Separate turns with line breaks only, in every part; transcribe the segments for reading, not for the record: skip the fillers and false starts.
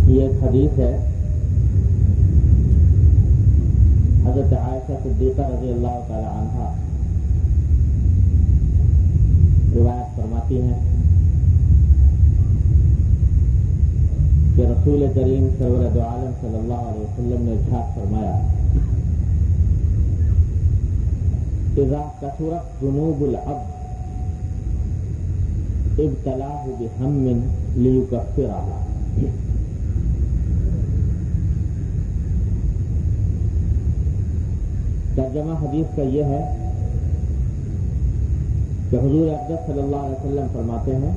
یہ ایک حدیث ہے حضرت عائشہ صدیقہ رضی اللہ تعالی عنہا روایت فرماتی ہیں کہ رسول کریم سرور دو عالم صلی اللہ علیہ وسلم نے ارشاد فرمایا اذا کثرت ذنوب العبد ابتلاہ بہم لیکفرها. ترجمہ حدیث کا یہ ہے کہ حضور اقدس صلی اللہ علیہ وسلم فرماتے ہیں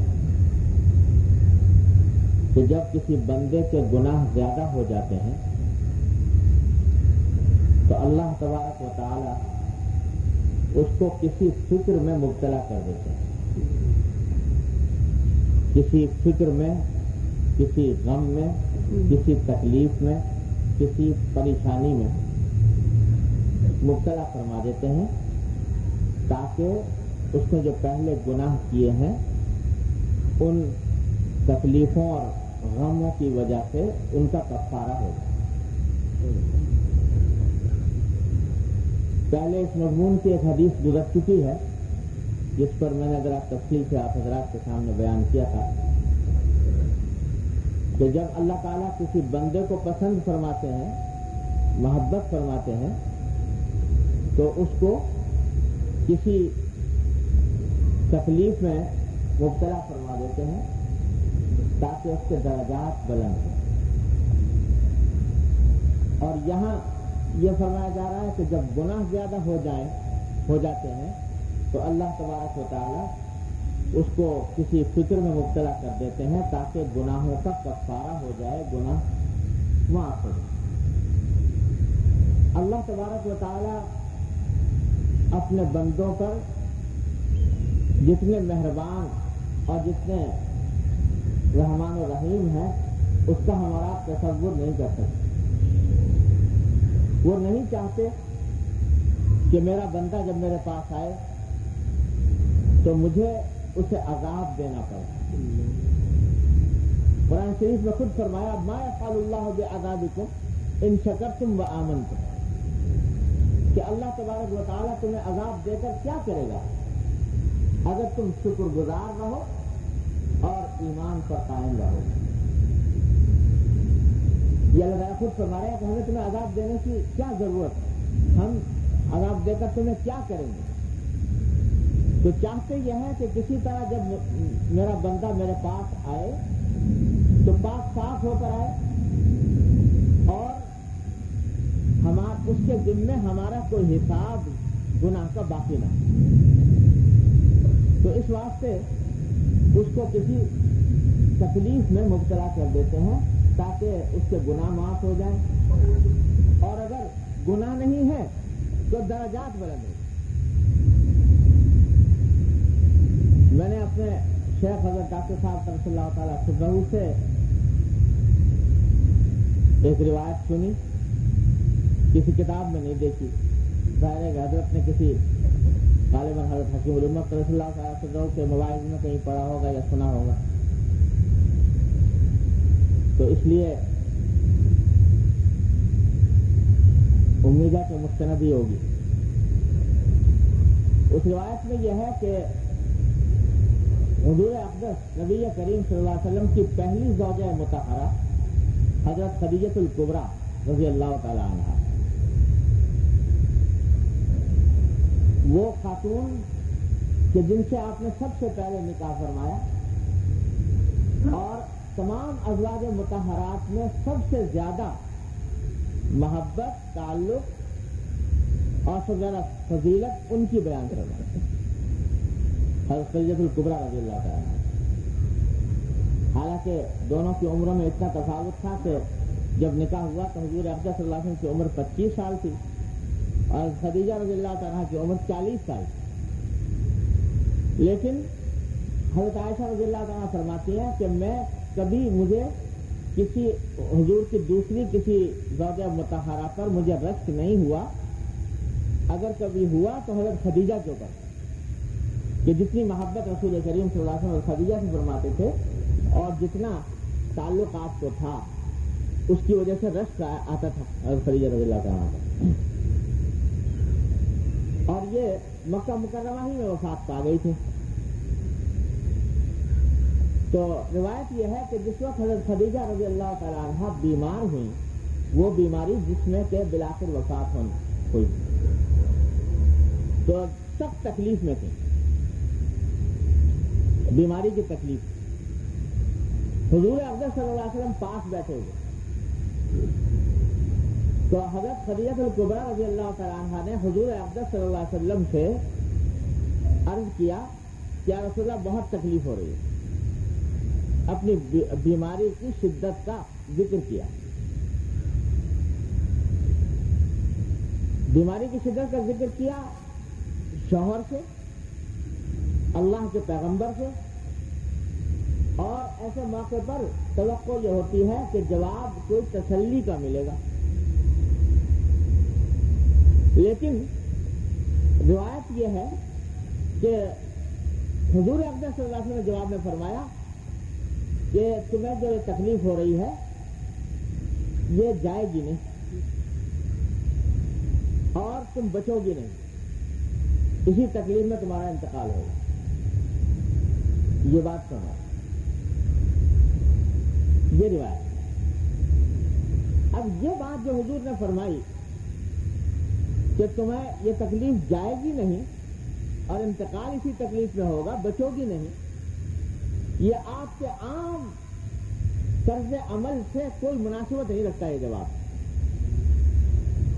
کہ جب کسی بندے کے گناہ زیادہ ہو جاتے ہیں تو اللہ تبارک و تعالی اس کو کسی فکر میں مبتلا کر دیتے ہیں، کسی فکر میں، کسی غم میں، کسی تکلیف میں، کسی پریشانی میں مبتلا فرما دیتے ہیں تاکہ اس نے جو پہلے گناہ کیے ہیں ان تکلیفوں اور غموں کی وجہ سے ان کا کفارہ ہو جائے. پہلے اس مضمون کی ایک حدیث گزر چکی ہے جس پر میں نے ذرا تفصیل سے آپ حضرات کے سامنے بیان کیا تھا کہ جب اللہ تعالیٰ کسی بندے کو پسند فرماتے ہیں، محبت فرماتے ہیں، تو اس کو کسی تکلیف میں مبتلا فرما دیتے ہیں تاکہ اس کے درجات بلند ہوں. اور یہاں یہ فرمایا جا رہا ہے کہ جب گناہ زیادہ ہو جاتے ہیں تو اللہ تبارک و تعالیٰ اس کو کسی فکر میں مبتلا کر دیتے ہیں تاکہ گناہوں کا کفارہ ہو جائے، گناہ معاف ہو جائے. اللہ تبارک و تعالیٰ اپنے بندوں پر جتنے مہربان اور جتنے رحمان و رحیم ہیں اس کا ہمارا تصور نہیں کر سکتے. وہ نہیں چاہتے کہ میرا بندہ جب میرے پاس آئے تو مجھے اسے عذاب دینا پڑے. قرآن شریف میں خود فرمایا ما یفعل اللہ بعذابکم ان شکرتم وآمنتم، کہ اللہ تبارک و تعالیٰ تمہیں عذاب دے کر کیا کرے گا اگر تم شکر گزار رہو اور ایمان پر قائم رہو. یہ اللہ تعالیٰ خود فرما رہے ہیں کہ ہمیں تمہیں عذاب دینے کی کیا ضرورت ہے، ہم عذاب دے کر تمہیں کیا کریں گے. تو چاہتے یہ ہے کہ کسی طرح جب میرا بندہ میرے پاس آئے تو پاک صاف ہو کر آئے اور اس کے ذمے ہمارا کوئی حساب گناہ کا باقی نہ. تو اس واسطے اس کو کسی تکلیف میں مبتلا کر دیتے ہیں تاکہ اس کے گناہ معاف ہو جائیں، اور اگر گناہ نہیں ہے تو درجات بلند ہیں. میں نے اپنے شیخ حضرت ڈاکٹر صاحب صلی اللہ تعالیٰ سبحانہ سے ایک روایت سنی، کسی کتاب میں نہیں دیکھی. ظاہر ہے کہ حضرت نے کسی غالباً حضرت حکیم الامت رسول اللہ صلی اللہ علیہ وسلم کے مواعظ میں کہیں پڑھا ہوگا یا سنا ہوگا، تو اس لیے امید ہے کہ مستند ہی ہوگی. اس روایت میں یہ ہے کہ حضور اقدس نبی کریم صلی اللہ علیہ وسلم کی پہلی زوجہ مطہرہ حضرت خدیجہ الکبریٰ رضی اللہ تعالی عنہا، وہ خاتون کہ جن سے آپ نے سب سے پہلے نکاح فرمایا اور تمام ازواج مطہرات میں سب سے زیادہ محبت، تعلق اور سب سے زیادہ فضیلت ان کی بیان کروائی، حضرت خدیجہ الکبریٰ رضی اللہ تعالیٰ عنہا. حالانکہ دونوں کی عمروں میں اتنا تفاوت تھا کہ جب نکاح ہوا تو حضور اقدس صلی اللہ علیہ وسلم کی عمر 25 سال تھی اور خدیجہ رضی اللہ تعالیٰ کی عمر 40 سال تھی. لیکن حضرت عائشہ رضی اللہ تعالیٰ فرماتی ہیں کہ میں کبھی مجھے کسی حضور کی دوسری کسی زوجہ مطہرہ پر مجھے رشک نہیں ہوا، اگر کبھی ہوا تو حضرت خدیجہ کے اوپر، کہ جتنی محبت رسول کریم صلی اللہ علیہ وسلم خدیجہ سے فرماتے تھے اور جتنا تعلق آپ کو تھا اس کی وجہ سے رشک آتا تھا حضرت خدیجہ رضی اللہ تعالیٰ عنہ، اور یہ مکہ مکرمہ ہی میں وفات پا گئی تھی۔ تو روایت یہ ہے کہ جس وقت حضرت خدیجہ رضی اللہ تعالیٰ عنہ بیمار ہوئی، وہ بیماری جس میں کہ بالآخر وفات ہوئی، تو سخت تکلیف میں تھی، بیماری کی تکلیف۔ حضور اقدس صلی اللہ علیہ وسلم پاس بیٹھے ہوئے، تو حضرت خدیجہ الکبریٰ رضی اللہ تعالیٰ عنہ نے حضور اقدس صلی اللہ علیہ وسلم سے عرض کیا کہ یا رسول اللہ بہت تکلیف ہو رہی ہے، اپنی بیماری کی شدت کا ذکر کیا، بیماری کی شدت کا ذکر کیا شوہر سے، اللہ کے پیغمبر سے، اور ایسے موقع پر توقع یہ ہوتی ہے کہ جواب کوئی تسلی کا ملے گا، لیکن روایت یہ ہے کہ حضور اقدس صلی اللہ علیہ وسلم نے جواب میں فرمایا کہ تمہیں جو تکلیف ہو رہی ہے یہ جائے گی نہیں اور تم بچو گی نہیں، اسی تکلیف میں تمہارا انتقال ہوگا۔ یہ بات سنا، یہ روایت۔ اب یہ بات جو حضور نے فرمائی کہ تمہیں یہ تکلیف جائے گی نہیں اور انتقال اسی تکلیف میں ہوگا، بچو گی نہیں، یہ آپ کے عام طرز عمل سے کوئی مناسبت نہیں رکھتا یہ جواب،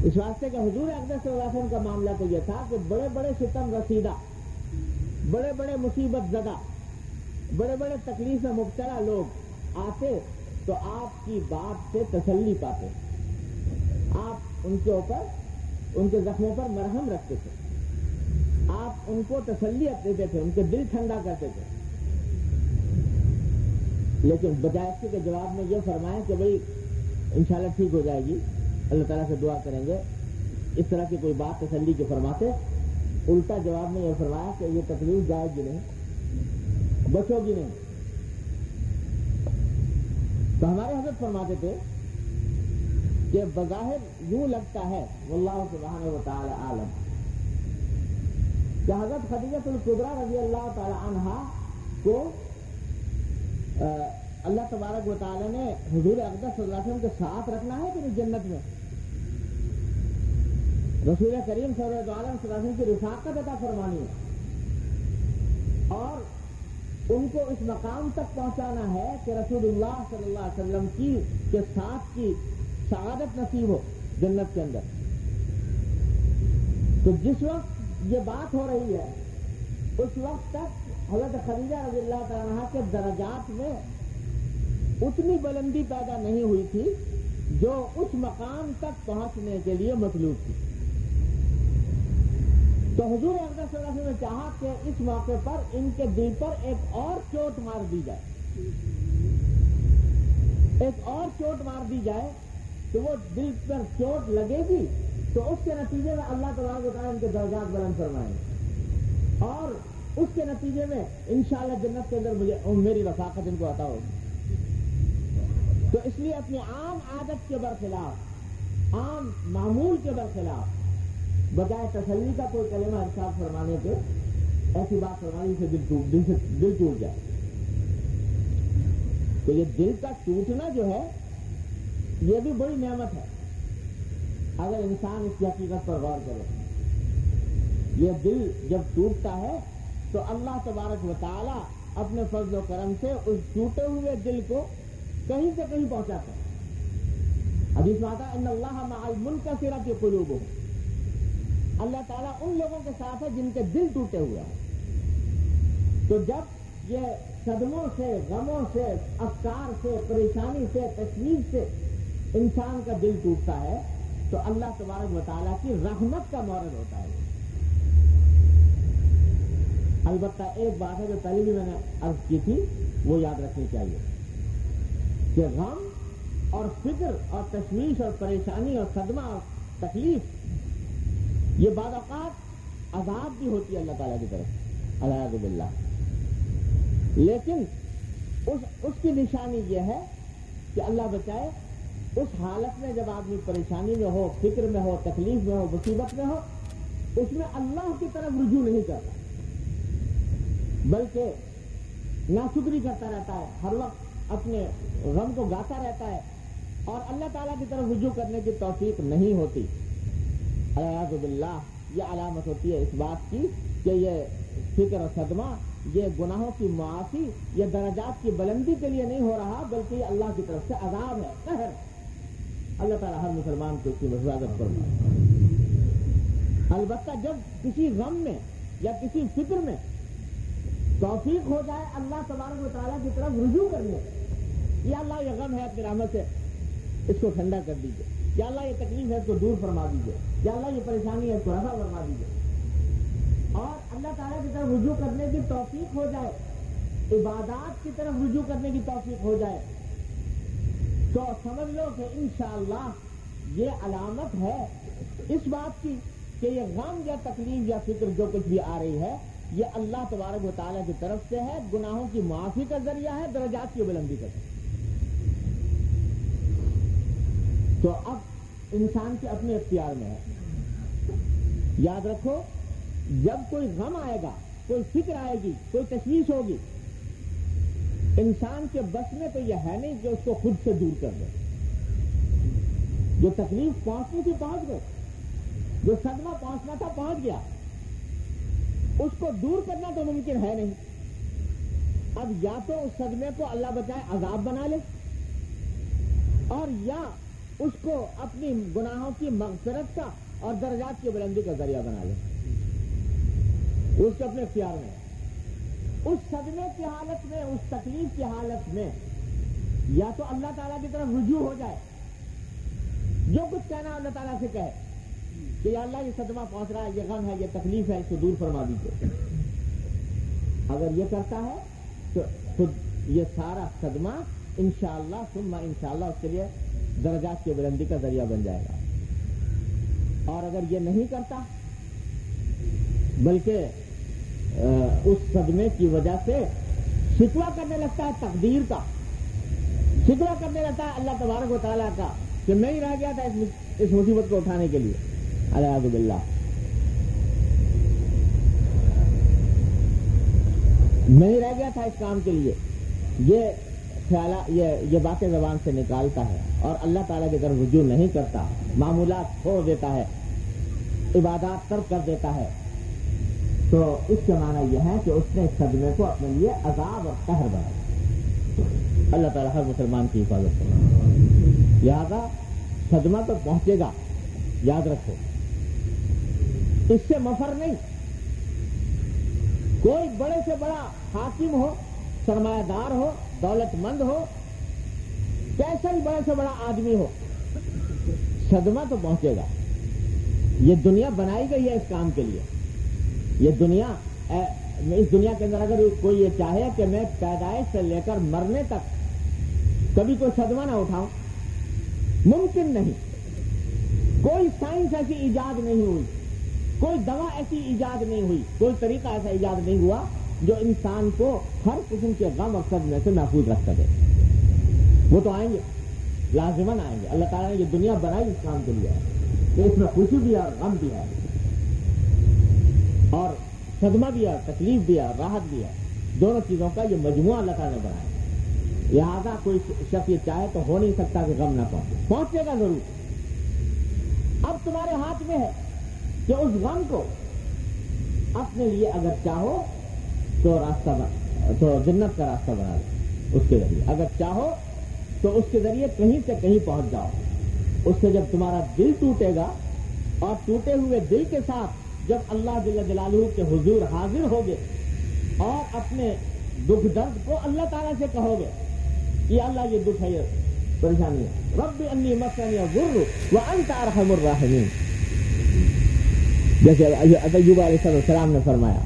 اس واسطے کہ حضور اقدس صلی اللہ علیہ وسلم کا معاملہ تو یہ تھا کہ بڑے بڑے ستم رسیدہ، بڑے بڑے مصیبت زدہ، بڑے بڑے تکلیف میں مبتلا لوگ آتے تو آپ کی بات سے تسلی پاتے، آپ ان کے اوپر، ان کے زخموں پر مرہم رکھتے تھے، آپ ان کو تسلی دیتے تھے، ان کے دل ٹھنڈا کرتے تھے، لیکن بجائے اس کے جواب میں یہ فرمائیں کہ بھئی انشاءاللہ ٹھیک ہو جائے گی، اللہ تعالیٰ سے دعا کریں گے، اس طرح کی کوئی بات تسلی کے فرماتے، الٹا جواب میں یہ فرمایا کہ یہ تکلیف جائے گی نہیں، بچو گی نہیں۔ تو ہمارے حضرت فرماتے تھے کہ بظاہر یوں لگتا ہے، واللہ سبحانہ و تعالی عالم، کہ حضرت خدیجہ الکبریٰ رضی اللہ تعالی عنہا کو اللہ تبارک و تعالی نے حضور اقدس صلی اللہ علیہ وسلم کے ساتھ رکھنا ہے کہ نہیں جنت میں، رسول کریم صلی اللہ علیہ وسلم کی رفاقت عطا فرمانی ہے، اور ان کو اس مقام تک پہنچانا ہے کہ رسول اللہ صلی اللہ علیہ وسلم کے ساتھ کی سعادت نصیب ہو جنت کے اندر۔ تو جس وقت یہ بات ہو رہی ہے اس وقت تک حضرت خدیجہ رضی اللہ تعالیٰ عنہ کے درجات میں اتنی بلندی پیدا نہیں ہوئی تھی جو اس مقام تک پہنچنے کے لیے مطلوب تھی۔ تو حضور اقدس صلی اللہ علیہ وسلم نے چاہا کہ اس موقع پر ان کے دل پر ایک اور چوٹ مار دی جائے، ایک اور چوٹ مار دی جائے، تو وہ دل پر چوٹ لگے گی تو اس کے نتیجے میں اللہ تبارک و تعالیٰ ان کے درجات بلند فرمائیں گے، اور اس کے نتیجے میں انشاءاللہ جنت کے اندر میری رفاقت ان کو عطا ہوگی۔ تو اس لیے اپنی عام عادت کے برخلاف، عام معمول کے برخلاف، بجائے تسلی کا کوئی کلمہ ارشاد فرمانے کے ایسی بات فرمانے سے دل ٹوٹ جائے۔ تو یہ دل کا ٹوٹنا جو ہے یہ بھی بڑی نعمت ہے اگر انسان اس کی حقیقت پر غور کرے۔ یہ دل جب ٹوٹتا ہے تو اللہ تبارک و تعالی اپنے فضل و کرم سے اس ٹوٹے ہوئے دل کو کہیں سے کہیں پہنچاتا ہے۔ حدیث میں آتا ہے ان اللہ مع المنکسرۃ قلوبہم، اللہ تعالیٰ ان لوگوں کے ساتھ ہے جن کے دل ٹوٹے ہوئے ہیں۔ تو جب یہ صدموں سے، غموں سے، افکار سے، پریشانی سے، تشویش سے انسان کا دل ٹوٹتا ہے تو اللہ تبارک و تعالیٰ کی رحمت کا مورد ہوتا ہے۔ البتہ ایک بات ہے جو پہلے بھی میں نے عرض کی تھی، وہ یاد رکھنی چاہیے کہ غم اور فکر اور تشویش اور پریشانی اور صدمہ اور تکلیف یہ بعض اوقات عذاب بھی ہوتی ہے اللہ تعالیٰ کی طرف، الحمد باللہ، لیکن اس کی نشانی یہ ہے کہ اللہ بچائے اس حالت میں جب آدمی پریشانی میں ہو، فکر میں ہو، تکلیف میں ہو، مصیبت میں ہو، اس میں اللہ کی طرف رجوع نہیں کرتا، بلکہ ناشکری کرتا رہتا ہے، ہر وقت اپنے غم کو گاتا رہتا ہے اور اللہ تعالیٰ کی طرف رجوع کرنے کی توفیق نہیں ہوتی۔ اعوذ باللہ، یہ علامت ہوتی ہے اس بات کی کہ یہ فکر اور صدمہ یہ گناہوں کی معافی یا درجات کی بلندی کے لیے نہیں ہو رہا، بلکہ یہ اللہ کی طرف سے عذاب ہے، قہر۔ اللہ تعالیٰ ہر مسلمان کو اس کی حفاظت فرمائے۔ البتہ جب کسی غم میں یا کسی فکر میں توفیق ہو جائے اللہ تبارک و تعالیٰ کی طرف رجوع کرنے، یا اللہ یہ غم ہے اپنی رحمت سے اس کو ٹھنڈا کر دیجیے، یا اللہ یہ تکلیف ہے اس کو دور فرما دیجیے، یا اللہ یہ پریشانی ہے اس کو رفع فرما دیجیے، اور اللہ تعالیٰ کی طرف رجوع کرنے کی توفیق ہو جائے، عبادات کی طرف رجوع کرنے کی توفیق ہو جائے، تو سمجھ لو کہ انشاءاللہ یہ علامت ہے اس بات کی کہ یہ غم یا تکلیف یا فکر جو کچھ بھی آ رہی ہے یہ اللہ تبارک و تعالیٰ کی طرف سے ہے، گناہوں کی معافی کا ذریعہ ہے، درجات کی بلندی کا ذریعہ۔ تو اب انسان کے اپنے اختیار میں ہے۔ یاد رکھو، جب کوئی غم آئے گا، کوئی فکر آئے گی، کوئی تشویش ہوگی، انسان کے بس میں تو یہ ہے نہیں کہ اس کو خود سے دور کر دے۔ جو تکلیف پہنچنی تھی پہنچ گئی، جو صدمہ پہنچنا تھا پہنچ گیا، اس کو دور کرنا تو ممکن ہے نہیں۔ اب یا تو اس صدمے کو اللہ بچائے عذاب بنا لے، اور یا اس کو اپنی گناہوں کی مغفرت کا اور درجات کی بلندی کا ذریعہ بنا لے۔ اس کے اپنے اختیار میں، اس صدمے کی حالت میں، اس تکلیف کی حالت میں یا تو اللہ تعالیٰ کی طرف رجوع ہو جائے، جو کچھ کہنا اللہ تعالیٰ سے کہے کہ یا اللہ یہ صدمہ پہنچ رہا ہے، یہ غم ہے، یہ تکلیف ہے، اس کو دور فرما دیجیے۔ اگر یہ کرتا ہے تو خود یہ سارا صدمہ انشاءاللہ ثم انشاءاللہ اس کے لیے درجات کی بلندی کا ذریعہ بن جائے گا۔ اور اگر یہ نہیں کرتا بلکہ اس صدمے کی وجہ سے شکوہ کرنے لگتا ہے تقدیر کا، شکوہ کرنے لگتا ہے اللہ تبارک و تعالیٰ کا کہ میں ہی رہ گیا تھا اس مصیبت کو اٹھانے کے لیے، اعوذ باللہ، میں ہی رہ گیا تھا اس کام کے لیے، یہ خیالات یہ باتیں زبان سے نکالتا ہے اور اللہ تعالیٰ کی طرف رجوع نہیں کرتا، معمولات چھوڑ دیتا ہے، عبادات ترک کر دیتا ہے، تو اس کے معنی یہ ہے کہ اس نے اس صدمے کو اپنے لیے عذاب اور قہر بنایا۔ اللہ تعالیٰ ہر مسلمان کی حفاظت کرے۔ لہذا صدمہ تو پہنچے گا، یاد رکھو، اس سے مفر نہیں۔ کوئی بڑے سے بڑا حاکم ہو، سرمایہ دار ہو، دولت مند ہو، کیسا ہی بڑے سے بڑا آدمی ہو، صدمہ تو پہنچے گا۔ یہ دنیا بنائی گئی ہے اس کام کے لیے۔ یہ دنیا، اس دنیا کے اندر اگر کوئی یہ چاہے کہ میں پیدائش سے لے کر مرنے تک کبھی کوئی صدمہ نہ اٹھاؤں، ممکن نہیں۔ کوئی سائنس ایسی ایجاد نہیں ہوئی، کوئی دوا ایسی ایجاد نہیں ہوئی، کوئی طریقہ ایسا ایجاد نہیں ہوا جو انسان کو ہر قسم کے غم اور صدمے سے محفوظ رکھ سکے۔ وہ تو آئیں گے، لازماً آئیں گے۔ اللہ تعالیٰ نے یہ دنیا بنائی اس کام کے لیے ہے کہ اس میں خوشی بھی ہے اور غم بھی ہے، اور صدمہ بھی ہے، تکلیف بھی ہے، راحت بھی ہے، دونوں چیزوں کا یہ مجموعہ اللہ تعالیٰ نے بنایا۔ لہٰذا کوئی شخص یہ چاہے تو ہو نہیں سکتا کہ غم نہ پہنچے گا ضرور۔ اب تمہارے ہاتھ میں ہے کہ اس غم کو اپنے لیے اگر چاہو تو تو جنت کا راستہ بنا لو اس کے ذریعے، اگر چاہو تو اس کے ذریعے کہیں سے کہیں پہنچ جاؤ۔ اس سے جب تمہارا دل ٹوٹے گا اور ٹوٹے ہوئے دل کے ساتھ جب اللہ جل جلالہ کے حضور حاضر ہوگے اور اپنے دکھ درد کو اللہ تعالیٰ سے کہو گے کہ اللہ یہ دکھ ہے، یہ پریشانی ہے، رب انی مسنی الضر وانت ارحم الراحمین، جیسے ایوب علیہ السلام نے فرمایا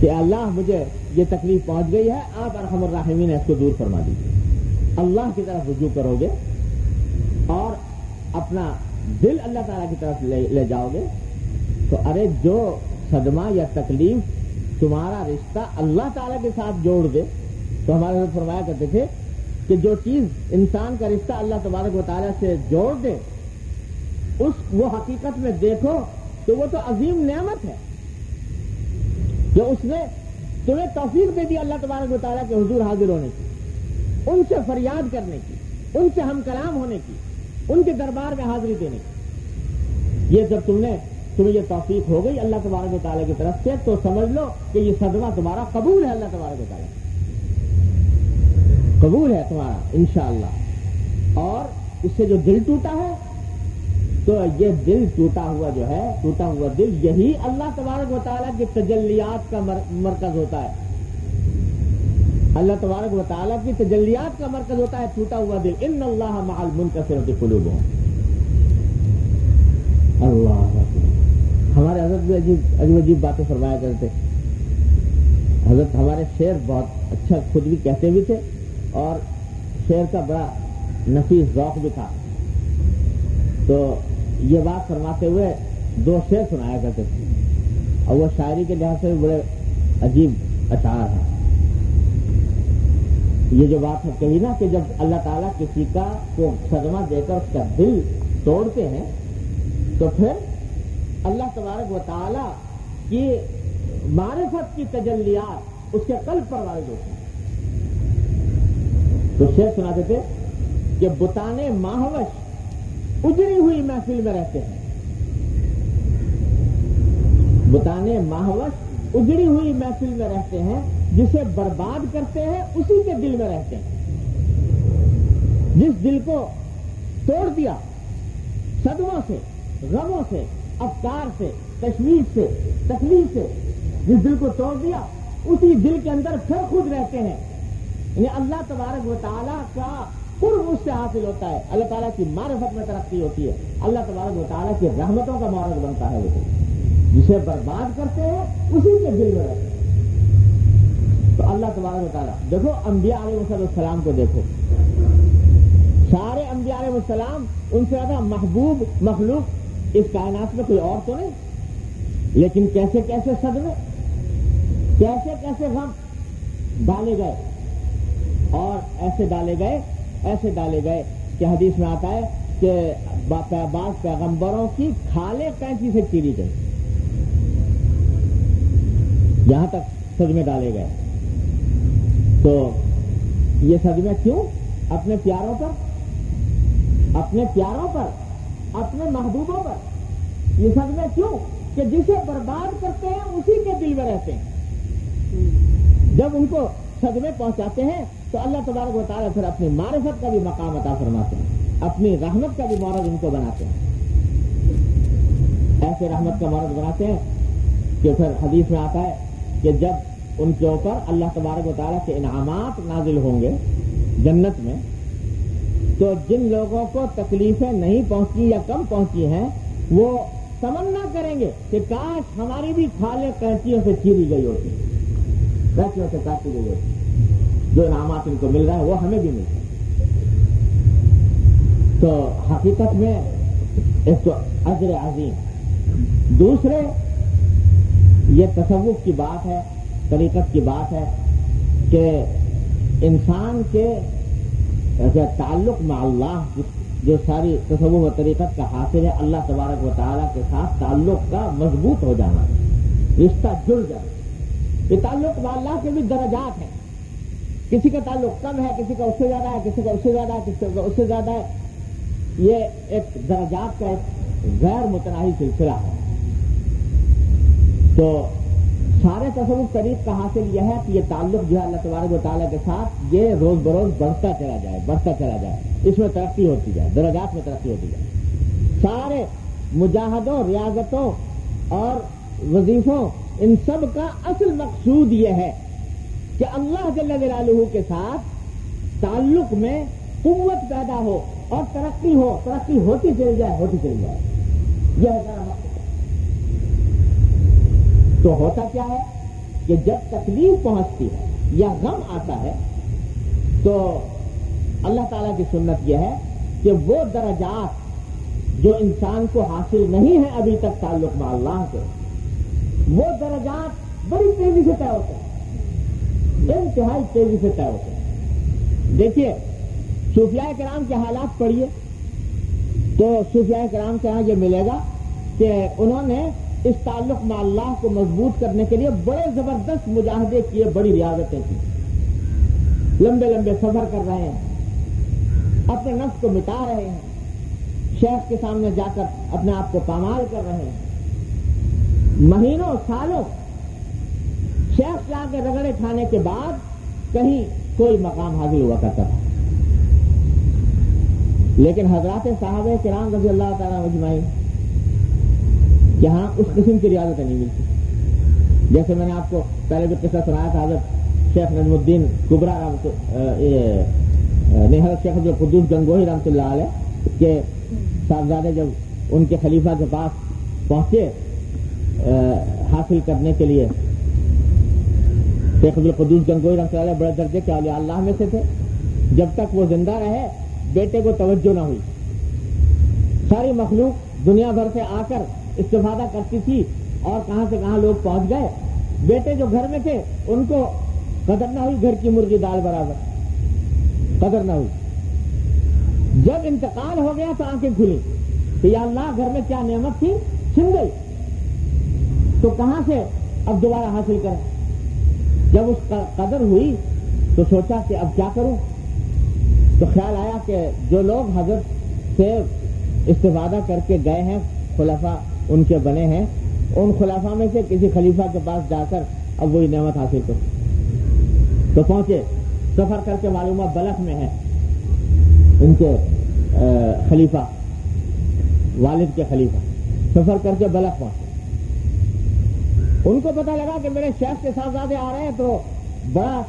کہ اللہ مجھے یہ تکلیف پہنچ گئی ہے، آپ ارحم الراحمین اس کو دور فرما دیجیے۔ اللہ کی طرف رجوع کروگے اور اپنا دل اللہ تعالیٰ کی طرف لے جاؤ گے تو ارے جو صدمہ یا تکلیف تمہارا رشتہ اللہ تعالیٰ کے ساتھ جوڑ دے، تو ہمارے فرمایا کرتے تھے کہ جو چیز انسان کا رشتہ اللہ تبارک و تعالیٰ سے جوڑ دے وہ حقیقت میں دیکھو تو وہ تو عظیم نعمت ہے کہ اس نے تمہیں توفیق دے دی اللہ تبارک و تعالیٰ کے حضور حاضر ہونے کی، ان سے فریاد کرنے کی، ان سے ہم کلام ہونے کی، ان کے دربار میں حاضری دینے کی۔ یہ جب تمہیں یہ توفیق ہو گئی اللہ تبارک و تعالیٰ کی طرف سے، تو سمجھ لو کہ یہ صدمہ تمہارا قبول ہے، اللہ تبارک و تعالیٰ قبول ہے تمہارا انشاءاللہ۔ اور اس سے جو دل ٹوٹا ہے تو یہ دل ٹوٹا ہوا دل یہی اللہ تبارک و تعالیٰ کی تجلیات کا مرکز ہوتا ہے، اللہ تبارک و تعالیٰ کی تجلیات کا مرکز ہوتا ہے ٹوٹا ہوا دل۔ ان اللہ مع المنکسرۃ قلوبہم، اللہ ہمارے حضرت بھی عجیب باتیں فرمایا کرتے۔ حضرت ہمارے شعر بہت اچھا خود بھی کہتے بھی تھے اور شعر کا بڑا نفیس ذوق بھی تھا، تو یہ بات فرماتے ہوئے 2 شعر سنایا کرتے تھے، اور وہ شاعری کے لحاظ سے بڑے عجیب اشعار ہیں۔ یہ جو بات ہے کہی نا کہ جب اللہ تعالیٰ کسی کو صدمہ دے کر اس کا دل توڑتے ہیں تو پھر اللہ تبارک و تعالیٰ کی معرفت کی تجلیات اس کے قلب پر وارد ہوتی ہیں۔ تو شعر سناتے تھے کہ بتانے ماہوش اجڑی ہوئی محفل میں رہتے ہیں، بتانے ماہوش اجڑی ہوئی محفل میں رہتے ہیں، جسے برباد کرتے ہیں اسی کے دل میں رہتے ہیں۔ جس دل کو توڑ دیا صدموں سے، غموں سے، افکار سے، تشویش سے، تکلیف سے، جس دل کو توڑ دیا اسی دل کے اندر پھر خود رہتے ہیں۔ یعنی اللہ تبارک و تعالیٰ کا قرب اس سے حاصل ہوتا ہے، اللہ تعالیٰ کی معرفت میں ترقی ہوتی ہے، اللہ تبارک و تعالیٰ کی رحمتوں کا مورد بنتا ہے۔ وہ جسے برباد کرتے ہیں اسی کے دل میں رہتے ہیں۔ تو اللہ تبارک و تعالیٰ دیکھو انبیاء علیہ السلام کو دیکھو، سارے انبیاء علیہ السلام ان سے زیادہ محبوب مخلوق اس کائنات میں کوئی اور تو نہیں، لیکن کیسے کیسے صدمے، کیسے کیسے غم ڈالے گئے، اور ایسے ڈالے گئے کہ حدیث میں آتا ہے کہ بعض پیغمبروں کی کھالیں قینچی سے چیری گئی، یہاں تک صدمے ڈالے گئے۔ تو یہ صدمے کیوں؟ اپنے پیاروں پر، اپنے محبوبوں پر یہ صدمے کیوں؟ کہ جسے برباد کرتے ہیں اسی کے دل میں رہتے ہیں۔ جب ان کو صدمے پہنچاتے ہیں تو اللہ تبارک و تعالیٰ پھر اپنی معرفت کا بھی مقام عطا فرماتے ہیں، اپنی رحمت کا بھی مورد ان کو بناتے ہیں، ایسے رحمت کا مورد بناتے ہیں کہ پھر حدیث میں آتا ہے کہ جب ان کے اوپر اللہ تبارک و تعالیٰ کے انعامات نازل ہوں گے جنت میں، تو جن لوگوں کو تکلیفیں نہیں پہنچی یا کم پہنچی ہیں وہ تمنا کریں گے کہ کاش ہماری بھی کھالیں قینچیوں سے چیری گئی ہوتی، قینچیوں سے کاٹی گئی ہوتی، جو انعامات ان کو مل رہا ہے وہ ہمیں بھی ملتا ہے۔ تو حقیقت میں ایک تو اجر عظیم، دوسرے یہ تصوف کی بات ہے، طریقت کی بات ہے کہ انسان کے تعلق مع اللہ، جو ساری تصوف و طریقت کا حاصل ہے اللہ تبارک و تعالیٰ کے ساتھ تعلق کا مضبوط ہو جانا، رشتہ جڑ جانا۔ یہ تعلق مع اللہ کے بھی درجات ہیں، کسی کا تعلق کم ہے، کسی کا اس سے زیادہ ہے، کسی کا اس سے زیادہ ہے، کسی کا اس سے زیادہ ہے۔ یہ ایک درجات کا ایک غیر متناہی سلسلہ ہے۔ تو سارے تصوف طریق کا حاصل یہ ہے کہ یہ تعلق جو ہے اللہ تبارک و تعالیٰ کے ساتھ یہ روز بروز بڑھتا چلا جائے، اس میں ترقی ہوتی جائے، درجات میں ترقی ہوتی جائے۔ سارے مجاہدوں، ریاضتوں اور وظیفوں، ان سب کا اصل مقصود یہ ہے کہ اللہ جل جلالہ کے ساتھ تعلق میں قوت پیدا ہو اور ترقی ہوتی چلی جائے، یہ ہے ذرا مقصد۔ تو ہوتا کیا ہے کہ جب تکلیف پہنچتی ہے یا غم آتا ہے تو اللہ تعالیٰ کی سنت یہ ہے کہ وہ درجات جو انسان کو حاصل نہیں ہے ابھی تک تعلق مع اللہ کے، وہ درجات بڑی تیزی سے طے ہوتے ہیں، انتہائی تیزی سے طے ہوتے ہیں۔ دیکھیے صوفیاء کرام کے حالات پڑھیے تو صوفیاء کرام کے یہاں یہ ملے گا کہ انہوں نے اس تعلق مع اللہ کو مضبوط کرنے کے لیے بڑے زبردست مجاہدے کیے، بڑی ریاضتیں کی، لمبے لمبے سفر کر رہے ہیں، اپنے نفس کو مٹا رہے ہیں، شیخ کے سامنے جا کر اپنے آپ کو پامال کر رہے ہیں، مہینوں سالوں شیخ کے آگے رگڑے کھانے کے بعد کہیں کوئی مقام حاصل ہوا کرتا تھا۔ لیکن حضرات صحابہ کرام رضی اللہ تعالیٰ اجمعین یہاں اس قسم کی ریاضتیں نہیں ملتی۔ جیسے میں نے آپ کو پہلے جو قصہ سنایا تھا حضرت شیخ نجم الدین کبریٰ حضرت شیخ عبدالقدوس گنگوہی رحمۃ اللہ علیہ کے صاحبزادے جب ان کے خلیفہ کے پاس پہنچے حاصل کرنے کے لیے، شیخ عبدالقدوس گنگوہی رحمۃ اللہ علیہ بڑے درجے کے اولیاء اللہ میں سے تھے، جب تک وہ زندہ رہے بیٹے کو توجہ نہ ہوئی، ساری مخلوق دنیا بھر سے آ کر استفادہ کرتی تھی اور کہاں سے کہاں لوگ پہنچ گئے، بیٹے جو گھر میں تھے ان کو قدر نہ ہوئی، گھر کی مرغی دال برابر قدر نہ ہوئی۔ جب انتقال ہو گیا تو آنکھیں کھلی کہ یا اللہ گھر میں کیا نعمت تھی چھن گئی، تو کہاں سے اب دوبارہ حاصل کریں۔ جب اس کا قدر ہوئی تو سوچا کہ اب کیا کروں، تو خیال آیا کہ جو لوگ حضرت سے استفادہ کر کے گئے ہیں، خلفاء ان کے بنے ہیں، ان خلفاء میں سے کسی خلیفہ کے پاس جا کر اب وہی نعمت حاصل کرو۔ تو پہنچے، سفر کر کے معلومہ بلخ میں ہے ان کے خلیفہ، والد کے خلیفہ، سفر کر کے بلخ پہنچے۔ ان کو پتہ لگا کہ میرے شیخ کے صاحبزادے آ رہے ہیں، تو بڑا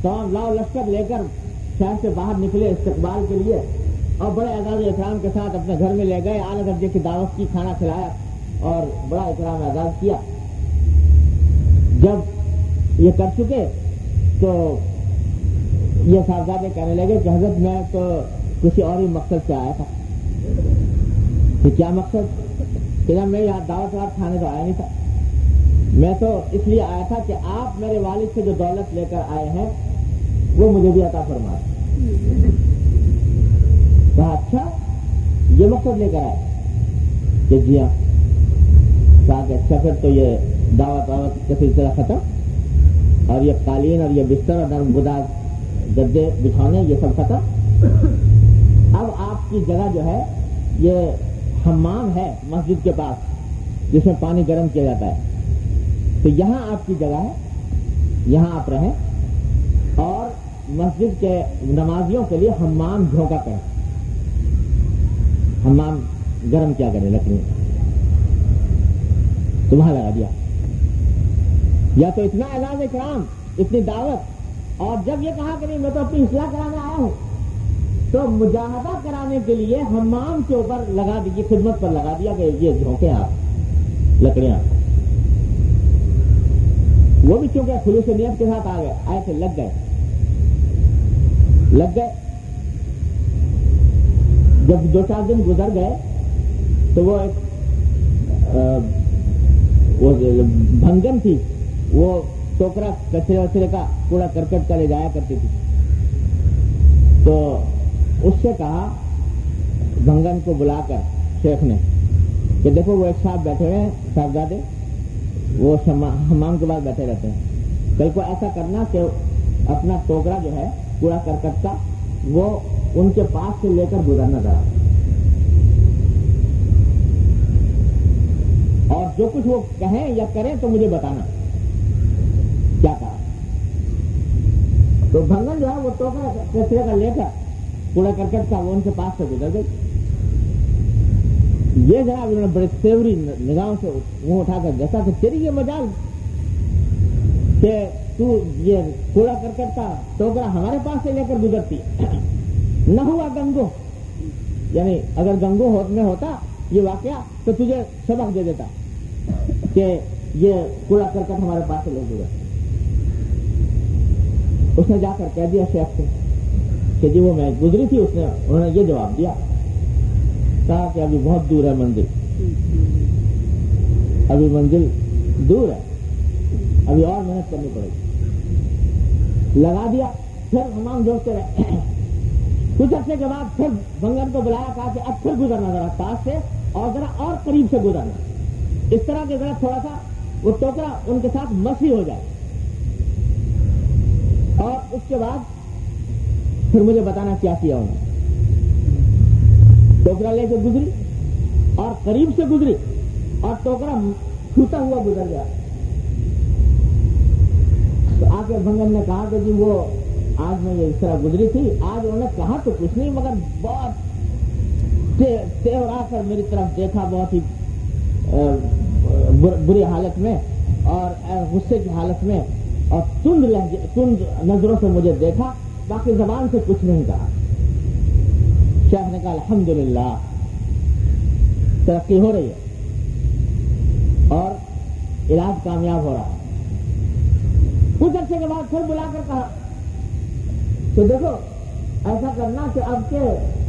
تمام لاؤ لشکر لے کر شہر سے باہر نکلے استقبال کے لیے، اور بڑے اعزاز و اکرام کے ساتھ اپنے گھر میں لے گئے، اعلیٰ درجے کی دعوت کی، کھانا کھلایا اور بڑا اکرام اعزاز کیا۔ جب یہ کر چکے تو یہ صاحبزادے کہنے لگے کہ حضرت میں تو کسی اور ہی مقصد سے آیا تھا۔ کہ کیا مقصد؟ کہ جب میں یہاں دعوت وار کھانے تو آیا نہیں تھا، میں تو اس لیے آیا تھا کہ آپ میرے والد سے جو دولت لے کر آئے ہیں وہ مجھے بھی عطا فرما۔ کہا اچھا یہ مقصد لے کر آئے؟ کہ جی ہاں۔ کہا کہ اچھا پھر تو یہ دعوت کا سلسلہ ختم، اور یہ قالین اور یہ بستر اور نرم گداز گدے بچھونے یہ سب ختم، اب آپ کی جگہ جو ہے یہ حمام ہے مسجد کے پاس جس میں پانی گرم کیا جاتا ہے، تو یہاں آپ کی جگہ ہے، یہاں آپ رہیں اور مسجد کے نمازیوں کے لیے حمام جھونکا کریں، حمام گرم کیا کریں لکڑی تو وہاں لگا دیا۔ یا تو اتنا اعزاز اکرام، اتنی دعوت، اور جب یہ کہا کہ نہیں میں تو اپنی اصلاح کرانے آیا ہوں، تو مجاہدہ کرانے کے لیے حمام کے اوپر لگا دی، خدمت پر لگا دیا کہ یہ جھونکے آپ لکڑیاں۔ وہ بھی چونکہ خلوص نیت کے ساتھ آئے تھے، لگ گئے۔ جب 2-4 دن گزر گئے تو وہ ایک بھنگن تھی، وہ ٹوکرا کچرے وچرے کا کوڑا کرکٹ کا لے جایا کرتی تھی، تو اس سے کہا بھنگن کو بلا کر شیخ نے کہ دیکھو وہ ایک صاحب بیٹھے ہوئے ہیں صاحبزادے، وہ حمام کے بعد بیٹھے رہتے ہیں، کل کو ایسا کرنا کہ اپنا ٹوکرا جو ہے کوڑا کرکٹ کا وہ ان کے پاس سے لے کر گزرنا ذرا، اور جو کچھ وہ کہیں یا کریں تو مجھے بتانا کیا کہا۔ تو بھنگن جو ہے وہ ٹوکرا کچرے کا لے کر کوڑا کرکٹ کا وہ ان کے پاس سے گزر گئی۔ یہ جناب انہوں نے بڑے سیوری نگاہوں سے منہ اٹھا کر دیکھا کہ تیری یہ مجال کہ تو یہ کوڑا کرکٹ کا ٹوکرا ہمارے پاس سے لے کر گزرتی، نہ ہوا گنگو، یعنی اگر گنگو میں ہوتا یہ واقعہ تو تجھے سبق دے دیتا کہ یہ کوڑا کرکٹ ہمارے پاس سے لے گزرتی۔ اس نے جا کر کہہ دیا شیخ سے کہ جی وہ میں گزری تھی، انہوں نے یہ جواب دیا، کہا کہ ابھی بہت دور ہے منزل، ابھی منزل دور ہے، ابھی اور محنت کرنی پڑے گی۔ لگا دیا، پھر حمام جھونکتے رہے، کچھ عرصے کے بعد پھر بھنگن کو بلایا، کہا کہ اب پھر گزرنا ذرا پاس سے اور ذرا اور قریب سے گزرنا، اس طرح کہ ذرا تھوڑا سا وہ ٹوکرا ان کے ساتھ مسیح ہو جائے، اور اس کے بعد پھر مجھے بتانا کیا کیا انہوں نے۔ ٹوکرا لے کے گزری اور قریب سے گزری اور ٹوکرا چھوٹا ہوا گزر گیا۔ تو آ کے بھنگن نے کہا کہ جی وہ آج میں یہ اس طرح گزری تھی، آج انہوں نے کہا تو کچھ نہیں مگر بہت تیورا کر میری طرف دیکھا، بہت ہی بری حالت میں اور غصے کی حالت میں، اور تند نظروں سے مجھے دیکھا، باقی زبان سے کچھ نہیں کہا۔ شیخ نے کہا الحمدللہ ترقی ہو رہی ہے اور علاج کامیاب ہو رہا ہے۔ کچھ عرصے کے بعد پھر بلا کر کہا تو دیکھو ایسا کرنا کہ اب کے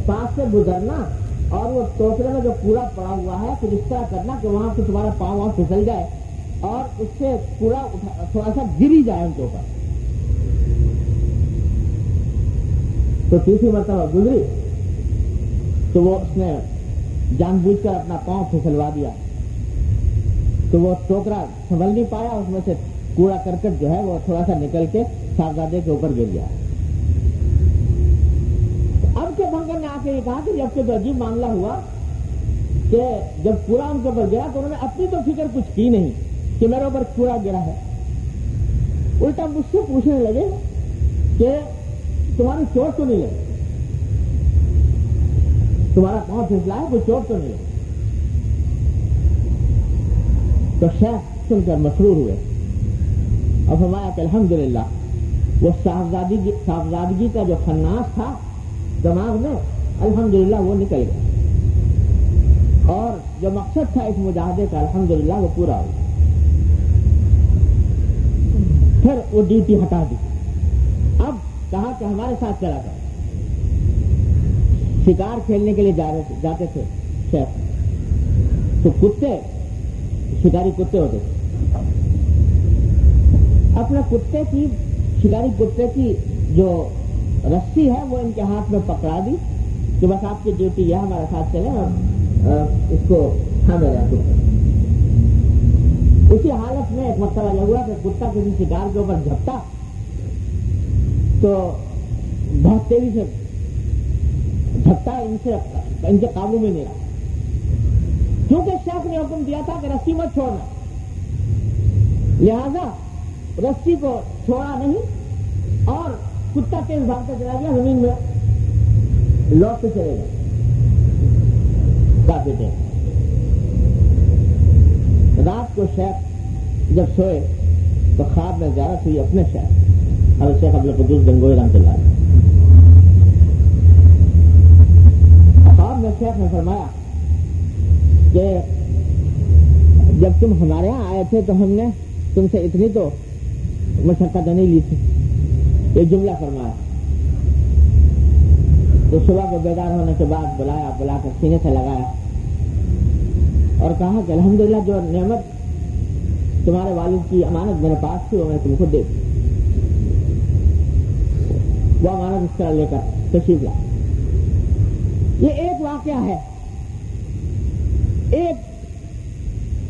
پاس سے گزرنا اور وہ ٹوکرے میں جو کوڑا پڑا ہوا ہے پھر اس طرح کرنا کہ وہاں سے تمہارا پاؤں وہاں پھسل جائے اور اس سے کوڑا تھوڑا سا گری جائے ان کے اوپر۔ تو تیسری مرتبہ گزری تو وہ اس نے جان بوجھ کر اپنا پاؤں پھسلوا دیا، تو وہ ٹوکرا سنبھل نہیں پایا، اس میں سے کوڑا کرکٹ جو ہے وہ تھوڑا سا نکل کے صاحبزادے کے اوپر گر گیا۔ اب کے بھنگن نے آ کے یہ کہا کہ جب کہ تو عجیب معاملہ ہوا کہ جب کوڑا ان کے اوپر گرا تو انہوں نے اپنی تو فکر کچھ کی نہیں کہ میرے اوپر کوڑا گرا ہے، الٹا مجھ سے پوچھنے لگے کہ تمہاری چوٹ تو نہیں لگی، تمہارا پاؤں پھسلا ہے، کوئی چوٹ تو نہیں لگی؟ تو شیخ سن کر مسرور ہوئے اور فرمایا کہ الحمدللہ وہ صاحبزادگی کا جو خناس تھا دماغ میں الحمدللہ وہ نکل گیا، اور جو مقصد تھا اس مجاہدے کا الحمدللہ وہ پورا ہو گیا۔ پھر وہ ڈیوٹی ہٹا دی، اب کہا کہ ہمارے ساتھ چلا کر شکار کھیلنے کے لیے جاتے تھے شیخ، تو کتے شکاری کتے ہوتے تھے، اپنے کتے کی شکاری کتے کی جو رسی ہے وہ ان کے ہاتھ میں پکڑا دی کہ بس آپ کی ڈیوٹی یہ ہمارے ساتھ چلے اور اس کو تھامے رہے۔ اسی حالت میں ایک مرتبہ یہ ہوا کہ کتا کسی شکار کے اوپر جھپٹا تو بہت تیزی سے جھپٹا، ان سے قابو میں نہیں رہا، کیونکہ شیخ نے حکم دیا تھا کہ رسی مت چھوڑنا، لہذا رسی کو چھوڑا نہیں اور کتا تیز بھاگتا چلا گیا، زمین میں لوٹ کے چلے گئے کافی دیر۔ رات کو شیخ جب سوئے تو خواب میں زیارت ہوئی اپنے شیخ حضرت شیخ عبدالقدوس گنگوئی رحمۃ اللہ علیہ۔ خواب میں شیخ نے فرمایا کہ جب تم ہمارے یہاں آئے تھے تو ہم نے تم سے اتنی تو مشقت نہیں لی تھی، یہ جملہ فرمایا۔ تو صبح کو بیدار ہونے کے بعد بلا کر سینے سے لگایا اور کہا کہ الحمدللہ جو نعمت تمہارے والد کی امانت میرے پاس تھی وہ میں تم کو دے دی، وہ امانت اس طرح لے کر تشریف لا۔ یہ ایک واقعہ ہے،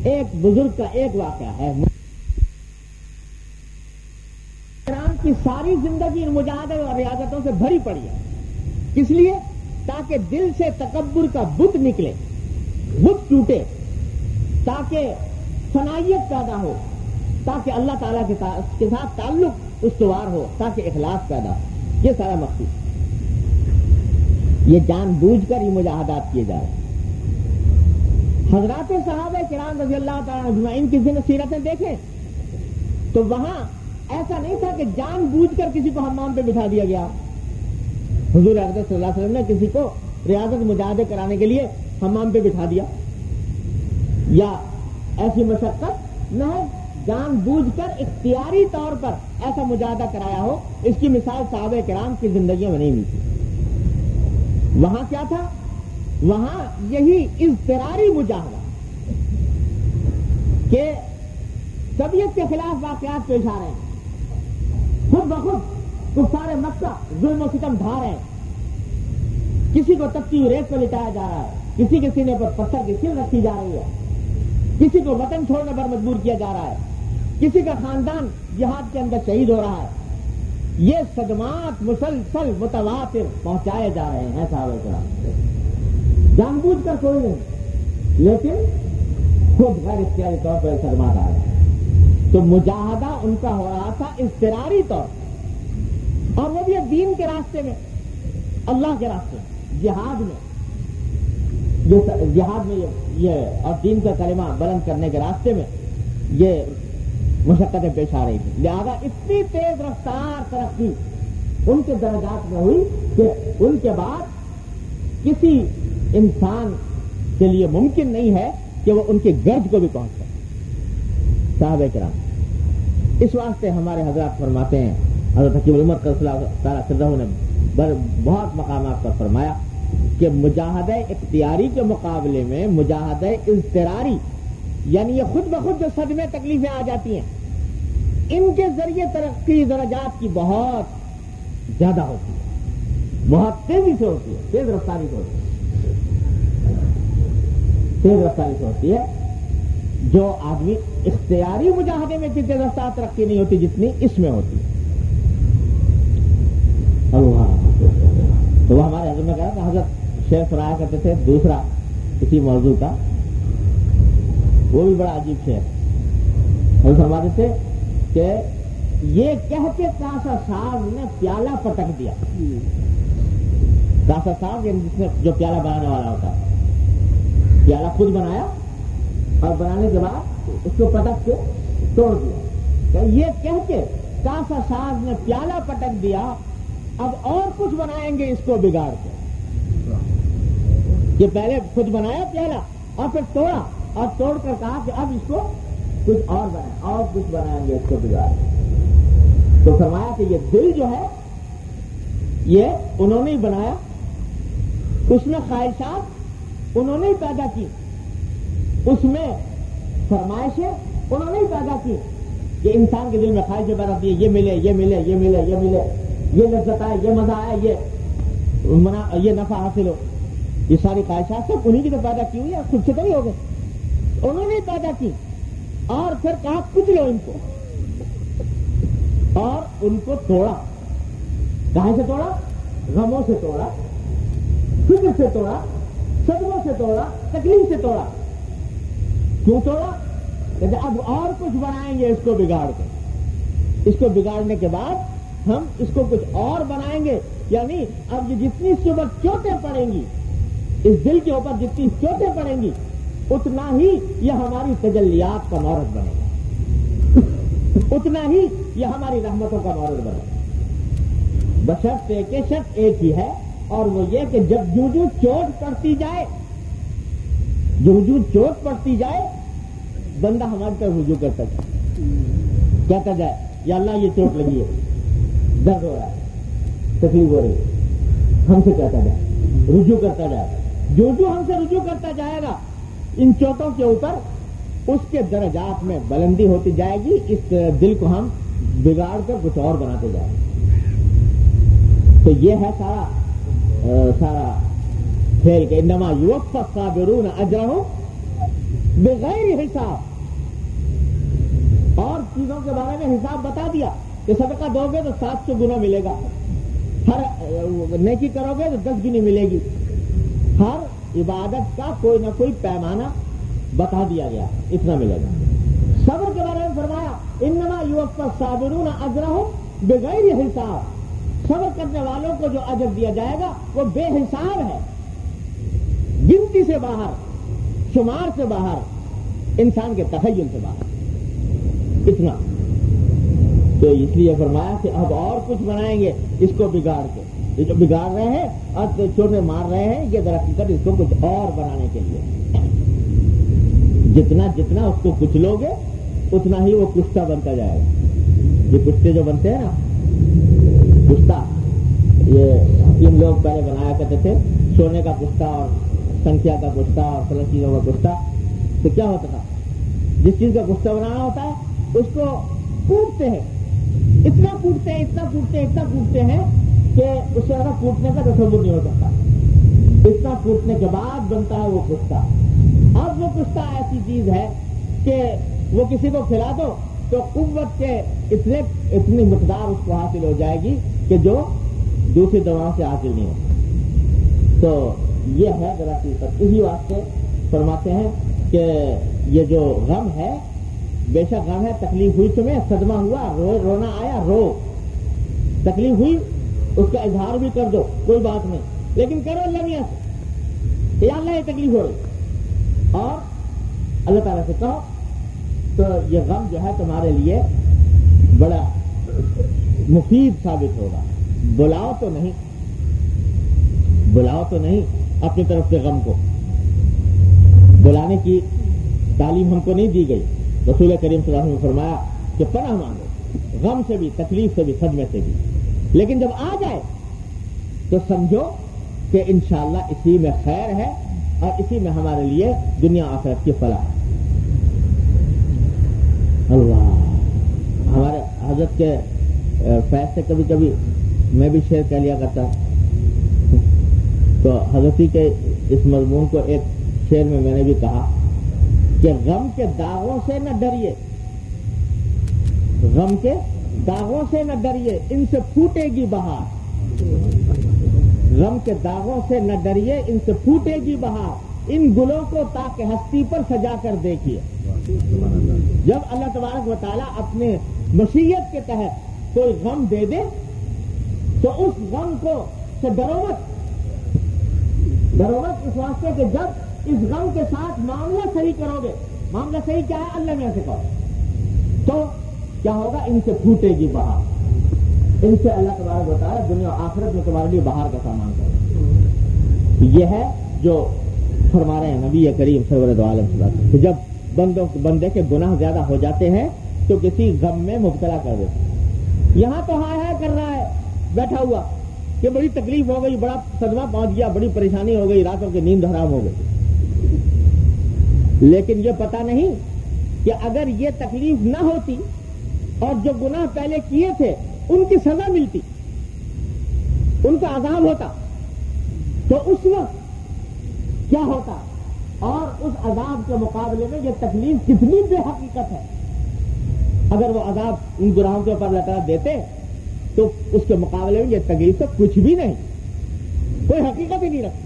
ایک بزرگ کا ایک واقعہ ہے۔ کی ساری زندگی ان مجاہدے اور ریاضتوں سے بھری پڑی ہے، اس لیے تاکہ دل سے تکبر کا بت نکلے، بت ٹوٹے، تاکہ صنائیت پیدا ہو، تاکہ اللہ تعالیٰ کے ساتھ تعلق استوار ہو، تاکہ اخلاص پیدا ہو۔ یہ سارا مقصود، یہ جان بوجھ کر یہ مجاہدات کیے جا رہے ہیں۔ حضرات صحابہ کرام رضی اللہ تعالیٰ اجمعین کی سیرتیں دیکھیں تو وہاں ایسا نہیں تھا کہ جان بوجھ کر کسی کو حمام پہ بٹھا دیا گیا۔ حضور اقدس صلی اللہ علیہ وسلم نے کسی کو ریاضت مجاہدے کرانے کے لیے حمام پہ بٹھا دیا یا ایسی مشقت نہ، جان بوجھ کر اختیاری طور پر ایسا مجاہدہ کرایا ہو، اس کی مثال صحابہ کرام کی زندگیوں میں نہیں ملتی۔ وہاں کیا تھا؟ وہاں یہی اضطراری مجاہدہ کہ طبیعت کے خلاف واقعات پیش آ رہے ہیں، خود بخود کفار مکہ ظلم و ستم ڈھا رہے ہیں، کسی کو تپتی ہوئی ریت پر لٹایا جا رہا ہے, کسی کے سینے پر پتھر کی سل رکھی جا رہی ہے, کسی کو وطن چھوڑنے پر مجبور کیا جا رہا ہے, کسی کا خاندان جہاد کے اندر شہید ہو رہا ہے. یہ صدمات مسلسل متواتر پہنچائے جا رہے ہیں صحابہ کرام, جان بوجھ کر کوئی نہیں, لیکن خود غیر اختیاری طور پر صدمات آ رہے ہیں. تو مجاہدہ ان کا ہو رہا تھا اضطراری طور, اور وہ بھی دین کے راستے میں, اللہ کے راستے میں, جہاد میں, جہاد میں یہ اور دین کا کلمہ بلند کرنے کے راستے میں یہ مشقتیں پیش آ رہی تھی. لہذا اتنی تیز رفتار ترقی ان کے درجات میں ہوئی کہ ان کے بعد کسی انسان کے لیے ممکن نہیں ہے کہ وہ ان کی گرج کو بھی پہنچ سکے. صحابہ کرام اس واسطے ہمارے حضرات فرماتے ہیں, حضرت حکیم الامت صلی اللہ تعالیٰ سرہ نے بہت مقامات پر فرمایا کہ مجاہدہ اختیاری کے مقابلے میں مجاہدہ اضطراری, یعنی یہ خود بخود جو صدمے تکلیفیں آ جاتی ہیں, ان کے ذریعے ترقی درجات کی بہت زیادہ ہوتی ہے, بہت تیزی سے ہوتی ہے, تیز رفتاری سے ہوتی ہے, تیز رفتاری سے ہوتی ہے. جو آدمی اختیاری مجاہدے میں کتنے رفتار ترقی نہیں ہوتی جتنی اس میں ہوتی ہے. تو وہ ہمارے حضرت میں کہا کہ حضرت شعر سنایا کرتے تھے دوسرا کسی موضوع کا, وہ بھی بڑا عجیب شعر. حضرت فرماتے تھے کہ یہ کہہ کے کاسا صاحب نے پیالہ پٹک دیا. کاسا صاحب جس نے جو پیالہ بنانے والا ہوتا ہے, پیالہ خود بنایا اور بنانے کے بعد اس کو پٹک کے توڑ دیا. یہ کہہ کے کاسا صاحب نے پیالہ پٹک دیا, اب اور کچھ بنائیں گے اس کو بگاڑ کے. یہ پہلے خود بنایا پیالہ اور پھر توڑا, اور توڑ کر کہا کہ اب اس کو کچھ اور بنائیں, اور کچھ بنائیں گے اس کو بگاڑ کے. تو فرمایا کہ یہ دل جو ہے یہ انہوں نے ہی بنایا, اس میں خواہشات انہوں نے ہی پیدا کی, اس میں فرمائشیں انہوں نے ہی پیدا کی کہ انسان کے دل میں خواہشیں پیدا کی, یہ ملے, یہ ملے, یہ ملے, یہ ملے, یہ لذت آئے, یہ مزہ آئے, یہ نفع حاصل ہو. یہ ساری خواہشات سب انہیں کی تو پیدا کی ہوئی ہے, خود سے تو نہیں ہو گئے, انہوں نے پیدا کی. اور پھر کہا کچھ لو ان کو, اور ان کو توڑا. کہاں سے توڑا؟ غموں سے توڑا, فکر سے توڑا, صدموں سے توڑا, تکلیف سے توڑا. کیوں توڑا؟ کہ اب اور کچھ بنائیں گے اس کو بگاڑ کے. اس کو بگاڑنے کے بعد ہم اس کو کچھ اور بنائیں گے, یعنی اب یہ جتنی اس کے اوپر چوٹیں پڑیں گی, اس دل کے اوپر جتنی چوٹیں پڑیں گی, اتنا ہی یہ ہماری تجلیات کا مورد بنے گا, اتنا ہی یہ ہماری رحمتوں کا مورد بنے گا. بشرطے کہ شرط ایک ہی ہے, اور وہ یہ کہ جب جو چوٹ پڑتی جائے, جو چوٹ پڑتی جائے, بندہ ہماری طرف رجوع کرتا جائے, کہتا جائے یا اللہ یہ چوٹ لگی ہے, درد ہو رہا ہے, تکلیف ہو رہی ہے, ہم سے کہتا جائے, رجوع کرتا جائے. جو ہم سے رجوع کرتا جائے گا ان چوٹوں کے اوپر, اس کے درجات میں بلندی ہوتی جائے گی. اس دل کو ہم بگاڑ کر کچھ اور بناتے جائیں گے. تو یہ ہے سارا کھیل کے انما یوفی الصابرون اجرہم بغیر حساب. اور چیزوں کے بارے میں حساب بتا دیا کہ صدقہ دو گے تو 700 گنا ملے گا, ہر نیکی کرو گے تو 10 گنی ملے گی. ہر عبادت کا کوئی نہ کوئی پیمانہ بتا دیا گیا, اتنا ملے گا. صبر کے بارے میں فرمایا انما یوفی الصابرون اجرہم بغیر حساب. صبر کرنے والوں کو جو اجر دیا جائے گا وہ بے حساب ہے, گنتی سے باہر, شمار سے باہر, انسان کے تخیل سے باہر, اتنا. تو اس لیے فرمایا کہ اب اور کچھ بنائیں گے اس کو بگاڑ کے. یہ جو بگاڑ رہے ہیں اور چوٹیں مار رہے ہیں, یہ در حقیقت اس کو کچھ اور بنانے کے لیے. جتنا جتنا اس کو کچلو گے اتنا ہی وہ کشتہ بنتا جائے گا. یہ کشتے جو بنتے ہیں نا, کشتہ, یہ 3 لوگ پہلے بنایا کرتے تھے, سونے کا کشتہ اور سنکھیا کا کشتہ اور سلگ چیزوں کا کشتہ. تو کیا ہوتا تھا, جس چیز کا کشتہ بنانا ہوتا ہے اس کو کوٹتے ہیں, اتنا کوٹتے ہیں, اتنا کوٹتے ہیں, اتنا کوٹتے ہیں کہ اس سے زیادہ کوٹنے کا تصور نہیں ہو سکتا. اتنا پھوٹنے کے بعد بنتا ہے وہ کشتہ. اب وہ کشتہ ایسی چیز ہے کہ وہ کسی کو کھلا دو تو قوت کے اتنی مقدار اس کو حاصل ہو جائے گی کہ جو دوسری دواؤں سے حاصل نہیں ہوتی. تو یہ ہے ذرا سی. اسی واسطے فرماتے ہیں کہ یہ جو غم ہے، بے شک غم ہے، تکلیف ہوئی تمہیں، صدمہ ہوا، رونا آیا، رو، تکلیف ہوئی، اس کا اظہار بھی کر دو، کوئی بات نہیں، لیکن کرو اللہ میاں سے، یا اللہ یہ تکلیف ہو رہی، اور اللہ تعالیٰ سے کہو. تو یہ غم جو ہے تمہارے لیے بڑا مفید ثابت ہوگا. بلاؤ تو نہیں اپنی طرف سے غم کو. بلانے کی تعلیم ہم کو نہیں دی گئی. رسول کریم صلی اللہ علیہ وسلم نے فرمایا کہ پناہ مانگو، غم سے بھی، تکلیف سے بھی، صدمے سے بھی، لیکن جب آ جائے تو سمجھو کہ انشاءاللہ اسی میں خیر ہے اور اسی میں ہمارے لیے دنیا آخرت کی فلاح ہے. اللہ ہمارے حضرت کے فیض سے کبھی کبھی میں بھی شیئر کر لیا کرتا. تو حضرتی کے اس مضمون کو ایک شعر میں نے بھی کہا کہ غم کے داغوں سے نہ ڈریے، غم کے داغوں سے نہ ڈریے، ان سے پھوٹے گی بہار. غم کے داغوں سے نہ ڈریے، ان سے پھوٹے گی بہار، ان گلوں کو تاکہ ہستی پر سجا کر دیکھیے. جب اللہ تبارک و تعالیٰ اپنے مشیت کے تحت کوئی غم دے دے تو اس غم کو سے ڈرو مت اس واسطے کہ جب اس غم کے ساتھ معاملہ صحیح کرو گے، معاملہ صحیح کیا ہے؟ اللہ میاں سے کہو، تو کیا ہوگا؟ ان سے پھوٹے گی بہار. ان سے اللہ تبارک و تعالیٰ دنیا و آخرت میں تمہارے لیے بہار کا سامان کرے. یہ ہے جو فرما رہے ہیں نبی کریم سرور عالم صلی اللہ علیہ وسلم کہ جب بندے کے گناہ زیادہ ہو جاتے ہیں تو کسی غم میں مبتلا کر دیتے ہیں. یہاں تو ہائے کر رہا ہے بیٹھا ہوا کہ بڑی تکلیف ہو گئی، بڑا صدمہ پہنچ گیا، بڑی پریشانی ہو گئی، راتوں کی نیند حرام ہو گئی، لیکن یہ پتا نہیں کہ اگر یہ تکلیف نہ ہوتی اور جو گناہ پہلے کیے تھے ان کی سزا ملتی، ان کا عذاب ہوتا، تو اس وقت کیا ہوتا، اور اس عذاب کے مقابلے میں یہ تکلیف کتنی بے حقیقت ہے. اگر وہ عذاب ان گناہوں کے اوپر اللہ تعالیٰ دیتے تو اس کے مقابلے میں یہ تکلیف تو کچھ بھی نہیں، کوئی حقیقت ہی نہیں رکھتی.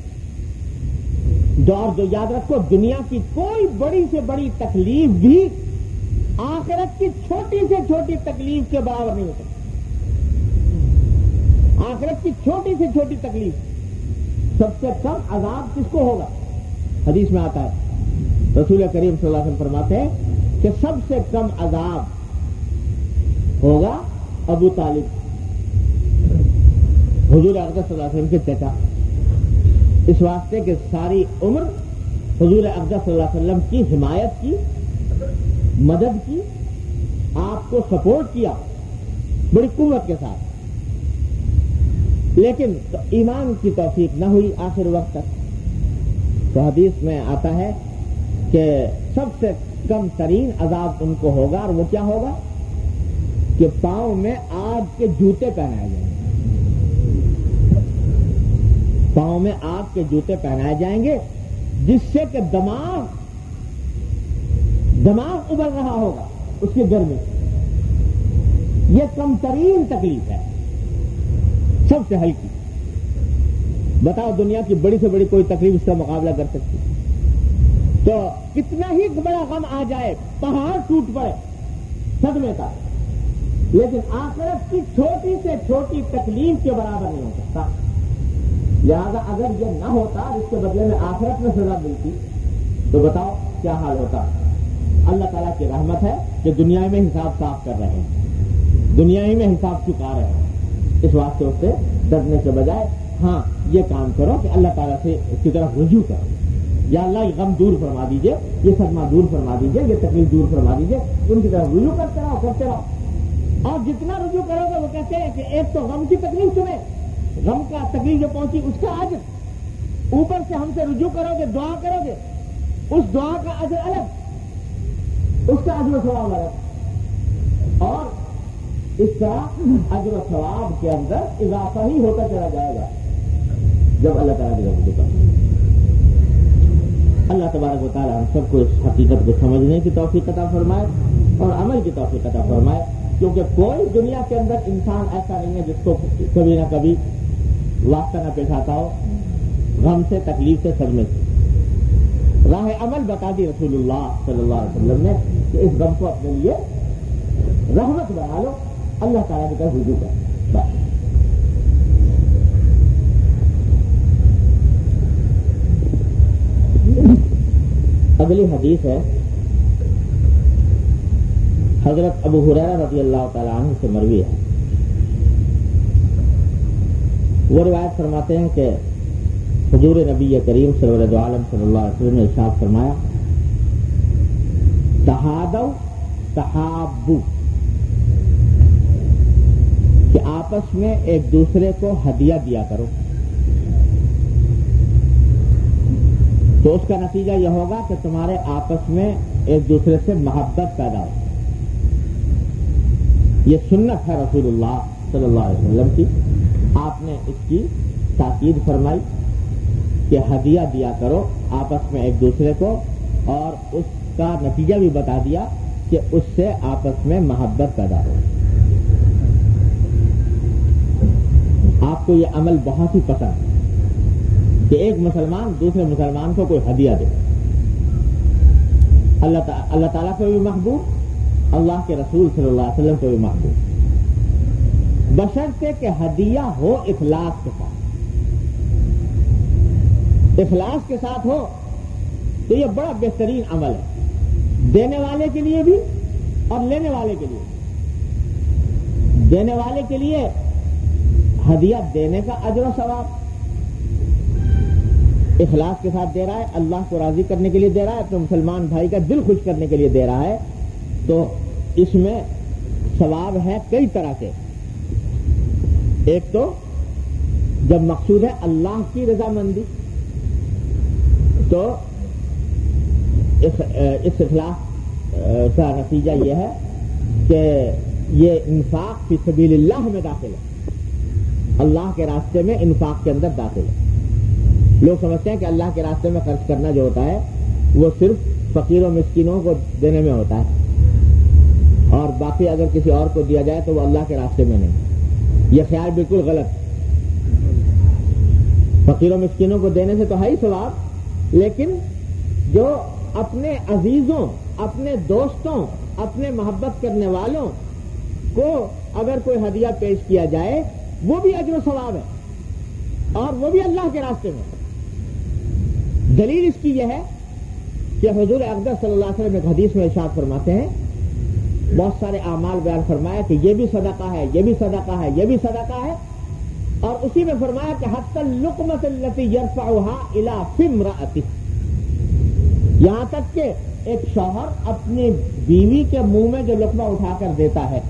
اور جو یاد رکھو، دنیا کی کوئی بڑی سے بڑی تکلیف بھی آخرت کی چھوٹی سے چھوٹی تکلیف کے برابر نہیں ہو سکتی. آخرت کی چھوٹی سے چھوٹی تکلیف، سب سے کم عذاب کس کو ہوگا؟ حدیث میں آتا ہے، رسول کریم صلی اللہ علیہ وسلم فرماتے ہیں کہ سب سے کم عذاب ہوگا ابو طالب، حضور اقدس صلی اللہ علیہ وسلم کے چچا. اس واسطے کہ ساری عمر حضور اقدس صلی اللہ علیہ وسلم کی حمایت کی، مدد کی، آپ کو سپورٹ کیا بڑی قوت کے ساتھ، لیکن ایمان کی توفیق نہ ہوئی آخر وقت تک. تو حدیث میں آتا ہے کہ سب سے کم ترین عذاب ان کو ہوگا، اور وہ کیا ہوگا کہ پاؤں میں آگ کے جوتے پہنائے جائیں گے. پاؤں میں آگ کے جوتے پہنائے جائیں گے جس سے کہ دماغ ابل رہا ہوگا اس کی گرمی. یہ کم ترین تکلیف ہے، سب سے ہلکی. بتاؤ دنیا کی بڑی سے بڑی کوئی تکلیف اس کا مقابلہ کر سکتی؟ تو کتنا ہی بڑا غم آ جائے، پہاڑ ٹوٹ پڑے صدمے کا، لیکن آخرت کی چھوٹی سے چھوٹی تکلیف کے برابر نہیں ہو سکتا. لہذا اگر یہ نہ ہوتا، اس کے بدلے میں آخرت میں سزا ملتی، تو بتاؤ کیا حال ہوتا. اللہ تعالیٰ کی رحمت ہے کہ دنیا میں حساب صاف کر رہے ہیں، دنیا ہی میں حساب چکا رہے ہیں. اس واسطے اس سے ڈرنے کے بجائے ہاں یہ کام کرو کہ اللہ تعالیٰ سے اس کی طرف رجوع کرو. یا اللہ یہ غم دور فرما دیجئے، یہ صدمہ دور فرما دیجئے، یہ تکلیف دور فرما دیجئے. ان کی طرف رجوع کرتے رہو. اور جتنا رجوع کرو گے، وہ کہتے ہیں کہ ایک تو غم کی تکلیف تمہیں، غم کا تکلیف جو پہنچی اس کا اجر، اوپر سے ہم سے رجوع کرو گے، دعا کرو گے، اس دعا کا اجر الگ، اس کا اجر و ثواب الگ. اور اس طرح اجر و ثواب کے اندر اضافہ ہی ہوتا چلا جائے گا. جب اللہ تعالیٰ کی رضا کا. اللہ تبارک و تعالیٰ ہم سب کو اس حقیقت کو سمجھنے کی توفیق عطا فرمائے اور عمل کی توفیق عطا فرمائے، کیونکہ کوئی دنیا کے اندر انسان ایسا نہیں ہے جس کو کبھی نہ کبھی واسطہ نہ پیش آتا ہو غم سے، تکلیف سے، صدمے سے. راہ عمل بتا دی رسول اللہ صلی اللہ علیہ وسلم نے کہ اس غم کو اپنے لیے رحمت بنا لو، اللہ تعالیٰ کی طرف رجوع کر. اگلی حدیث ہے حضرت ابو ہریرہ رضی اللہ تعالیٰ عنہ سے مروی ہے. وہ روایت فرماتے ہیں کہ حضور نبی کریم سرور عالم صلی اللہ علیہ وسلم نے ارشاد فرمایا، تہادوا تحابوا، کہ آپس میں ایک دوسرے کو ہدیہ دیا کرو تو اس کا نتیجہ یہ ہوگا کہ تمہارے آپس میں ایک دوسرے سے محبت پیدا ہو. یہ سنت ہے رسول اللہ صلی اللہ علیہ وسلم کی. آپ نے اس کی تاکید فرمائی کہ ہدیہ دیا کرو آپس میں ایک دوسرے کو، اور اس کا نتیجہ بھی بتا دیا کہ اس سے آپس میں محبت پیدا ہو. آپ کو یہ عمل بہت ہی پسند ہے کہ ایک مسلمان دوسرے مسلمان کو کوئی ہدیہ دے. اللہ تعالیٰ کو بھی محبوب، اللہ کے رسول صلی اللہ علیہ وسلم کو بھی محبوب، بشرطے کہ ہدیہ ہو اخلاص کے ساتھ. اخلاص کے ساتھ ہو تو یہ بڑا بہترین عمل ہے، دینے والے کے لیے بھی اور لینے والے کے لیے. دینے والے کے لیے ہدیہ دینے کا اجر و ثواب، اخلاص کے ساتھ دے رہا ہے، اللہ کو راضی کرنے کے لیے دے رہا ہے، اپنے مسلمان بھائی کا دل خوش کرنے کے لیے دے رہا ہے، تو اس میں ثواب ہے کئی طرح کے. ایک تو جب مقصود ہے اللہ کی رضامندی، تو اس اخلاص کا نتیجہ یہ ہے کہ یہ انفاق فی سبیل اللہ میں داخل ہے، اللہ کے راستے میں انفاق کے اندر داخل ہے. لوگ سمجھتے ہیں کہ اللہ کے راستے میں خرچ کرنا جو ہوتا ہے وہ صرف فقیروں مسکینوں کو دینے میں ہوتا ہے، اور باقی اگر کسی اور کو دیا جائے تو وہ اللہ کے راستے میں نہیں. یہ خیال بالکل غلط. فقیروں مسکینوں کو دینے سے تو ہے ہی ثواب، لیکن جو اپنے عزیزوں، اپنے دوستوں، اپنے محبت کرنے والوں کو اگر کوئی ہدیہ پیش کیا جائے وہ بھی اجر و ثواب ہے، اور وہ بھی اللہ کے راستے میں. دلیل اس کی یہ ہے کہ حضور اقدس صلی اللہ علیہ وسلم ایک حدیث میں ارشاد فرماتے ہیں، بہت سارے اعمال بیان فرمایا کہ یہ بھی صدقہ ہے، یہ بھی صدقہ ہے، یہ بھی صدقہ ہے، اور اسی میں فرمایا کہ حتی اللقمۃ التی یرفعها الی فی امرأتہ، یہاں تک کہ ایک شوہر اپنی بیوی کے منہ میں جو لقمہ اٹھا کر دیتا ہے،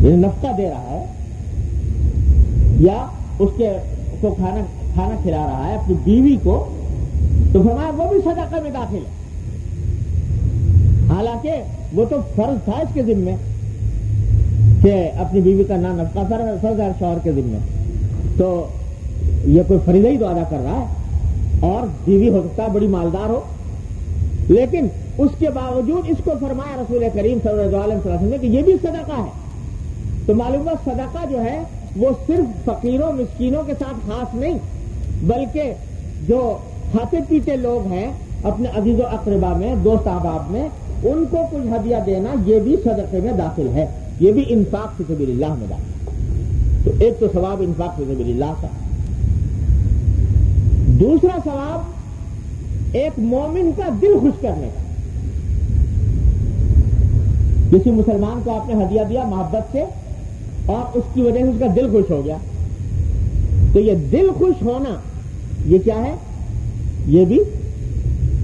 یہ نفقہ دے رہا ہے یا اس کو کھانا کھلا رہا ہے اپنی بیوی کو، تو فرمایا وہ بھی صدقہ میں داخل ہے. حالانکہ وہ تو فرض تھا اس کے ذمہ کہ اپنی بیوی کا نام نفقہ فرض ہے شوہر کے ذمہ، تو یہ کوئی فریضہ ہی تو ادا کر رہا ہے، اور بیوی ہو سکتا ہے بڑی مالدار ہو، لیکن اس کے باوجود اس کو فرمایا رسول کریم صلی اللہ علیہ وسلم نے کہ یہ بھی صدقہ ہے. تو معلوم ہے صدقہ جو ہے وہ صرف فقیروں مسکینوں کے ساتھ خاص نہیں، بلکہ جو کھاتے پیتے لوگ ہیں اپنے عزیز و اقربا میں، دوست احباب میں، ان کو کچھ ہدیہ دینا یہ بھی صدقے میں داخل ہے، یہ بھی انفاق فی سبیل اللہ میں داخل ہے. تو ایک تو ثواب انفاق فی سبیل اللہ کا. دوسرا ثواب ایک مومن کا دل خوش کرنے کا. کسی مسلمان کو آپ نے ہدیہ دیا محبت سے، اور اس کی وجہ سے اس کا دل خوش ہو گیا، تو یہ دل خوش ہونا یہ کیا ہے؟ یہ بھی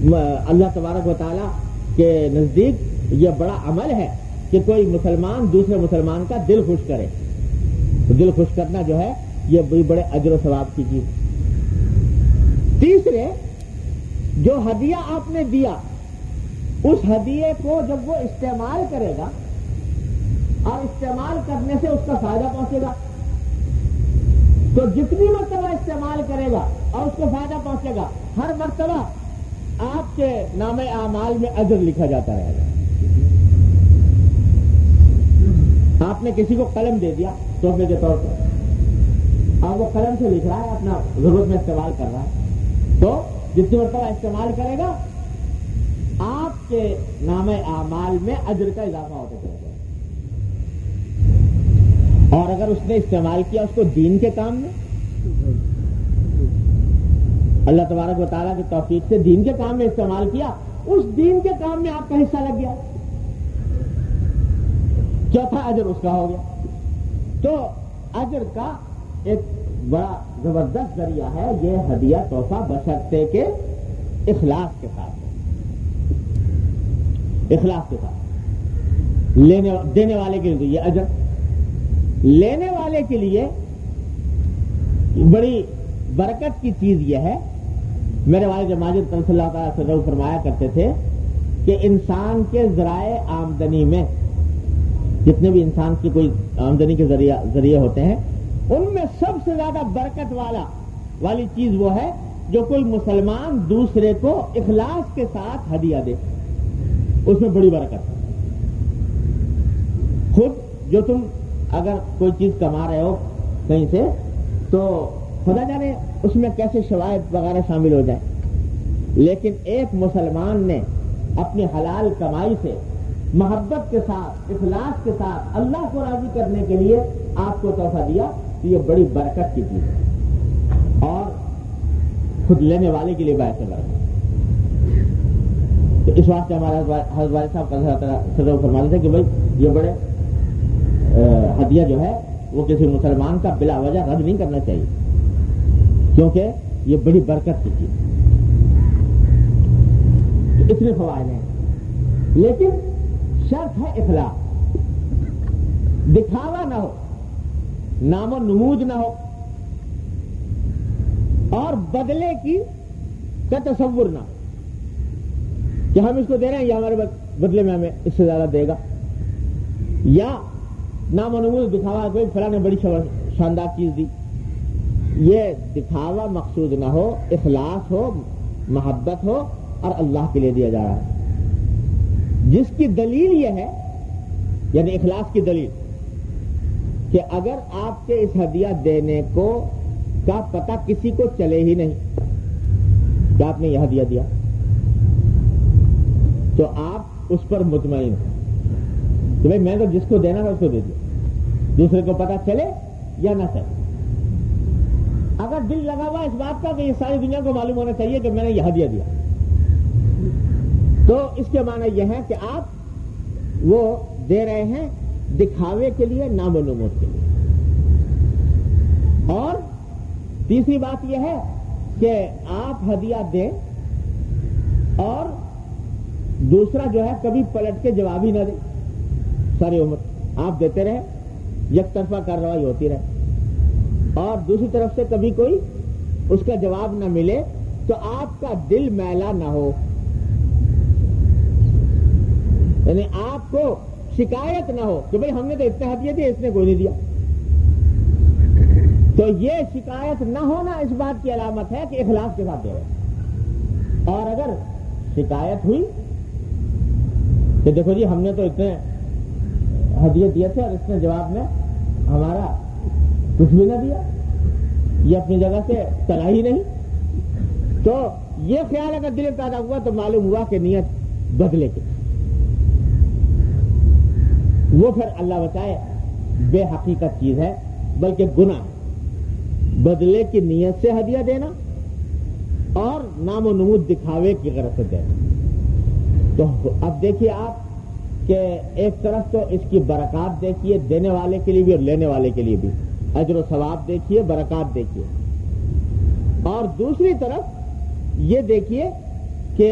اللہ تبارک و تعالیٰ کے نزدیک یہ بڑا عمل ہے کہ کوئی مسلمان دوسرے مسلمان کا دل خوش کرے. تو دل خوش کرنا جو ہے یہ بھی بڑے اجر و ثواب کی چیز. تیسرے، جو ہدیہ آپ نے دیا اس ہدیے کو جب وہ استعمال کرے گا اور استعمال کرنے سے اس کا فائدہ پہنچے گا، تو جتنی مرتبہ استعمال کرے گا اور اس کو فائدہ پہنچے گا، ہر مرتبہ آپ کے نام اعمال میں اجر لکھا جاتا رہے گا۔ آپ نے کسی کو قلم دے دیا تحفے کے طور پر، اور وہ قلم سے لکھ رہا ہے، اپنا ضرورت میں استعمال کر رہا ہے، تو جتنی مرتبہ استعمال کرے گا آپ کے نام اعمال میں اجر کا اضافہ ہوتا چلا جائے گا۔ اور اگر اس نے استعمال کیا اس کو دین کے کام میں، اللہ تبارک و تعالیٰ کی توفیق سے دین کے کام میں استعمال کیا، اس دین کے کام میں آپ کا حصہ لگ گیا، چوتھا اجر اس کا ہو گیا۔ تو اجر کا ایک بڑا زبردست ذریعہ ہے یہ ہدیہ تحفہ، بشرطے کے اخلاص کے ساتھ، اخلاص کے ساتھ دینے والے کے لیے یہ اجر، لینے والے کے لیے بڑی برکت کی چیز یہ ہے۔ میرے والد ماجد صلی اللہ تعالیٰ وسلم فرمایا کرتے تھے کہ انسان کے ذرائع آمدنی میں، جتنے بھی انسان کی کوئی آمدنی کے ذریعے ہوتے ہیں، ان میں سب سے زیادہ برکت والی چیز وہ ہے جو کوئی مسلمان دوسرے کو اخلاص کے ساتھ ہدیہ دے، اس میں بڑی برکت ہے۔ خود جو تم اگر کوئی چیز کما رہے ہو کہیں سے، تو خدا جانے اس میں کیسے شواہد وغیرہ شامل ہو جائیں، لیکن ایک مسلمان نے اپنی حلال کمائی سے محبت کے ساتھ، اخلاص کے ساتھ اللہ کو راضی کرنے کے لیے آپ کو تحفہ دیا، تو یہ بڑی برکت کی چیز ہے، اور خود لینے والے کے لیے باعث برکت۔ تو اس واسطے ہمارے حضرت والد صاحب کا سزا فرماتے تھے کہ بھائی یہ بڑے ہدیہ جو ہے وہ کسی مسلمان کا بلا وجہ رد نہیں کرنا چاہیے، کیونکہ یہ بڑی برکت کی چیز ہے۔ تو اتنے فوائد ہیں، لیکن شرط ہے اخلاص، دکھاوا نہ ہو، نام و نمود نہ ہو، اور بدلے کا تصور نہ ہو کہ ہم اس کو دے رہے ہیں یا ہمارے بدلے میں ہمیں اس سے زیادہ دے گا، یا نام و نمود دکھاوا، کوئی فلاں نے بڑی شاندار چیز دی، یہ دکھاوا مقصود نہ ہو، اخلاص ہو، محبت ہو، اور اللہ کے لیے دیا جا رہا ہے، جس کی دلیل یہ ہے، یعنی اخلاص کی دلیل، کہ اگر آپ کے اس ہدیہ دینے کا پتہ کسی کو چلے ہی نہیں کہ آپ نے یہ ہدیہ دیا، تو آپ اس پر مطمئن ہیں کہ بھائی میں تو جس کو دینا تھا اس کو دے دیا، دوسرے کو پتہ چلے یا نہ چلے۔ اگر دل لگا ہوا اس بات کا کہ یہ ساری دنیا کو معلوم ہونا چاہیے کہ میں نے یہ ہدیہ دیا، تو اس کے معنی یہ ہے کہ آپ وہ دے رہے ہیں دکھاوے کے لیے، نام و نمود کے لیے۔ اور تیسری بات یہ ہے کہ آپ ہدیہ دیں اور دوسرا جو ہے کبھی پلٹ کے جواب ہی نہ دے، ساری عمر آپ دیتے رہے، یک طرفہ کارروائی ہوتی رہے، اور دوسری طرف سے کبھی کوئی اس کا جواب نہ ملے، تو آپ کا دل میلا نہ ہو، یعنی آپ کو شکایت نہ ہو کہ بھئی ہم نے تو اتنے ہدیے دیے، اس نے کوئی نہیں دیا۔ تو یہ شکایت نہ ہونا اس بات کی علامت ہے کہ اخلاص کے ساتھ دے رہے، اور اگر شکایت ہوئی کہ دیکھو جی ہم نے تو اتنے ہدیے دیے تھے اور اس نے جواب میں ہمارا کچھ بھی نہ دیا، یہ اپنی جگہ سے چلا ہی نہیں، تو یہ خیال اگر دل میں پیدا ہوا تو معلوم ہوا کہ نیت بدلے کی، وہ پھر اللہ بچائے بے حقیقت چیز ہے، بلکہ گناہ ہے، بدلے کی نیت سے ہدیہ دینا اور نام و نمود دکھاوے کی غرض سے دینا۔ تو اب دیکھیے آپ کہ ایک طرف تو اس کی برکات دیکھیے، دینے والے کے لیے بھی اور لینے والے کے لیے بھی، اجر و ثواب دیکھیے، برکات دیکھیے، اور دوسری طرف یہ دیکھیے کہ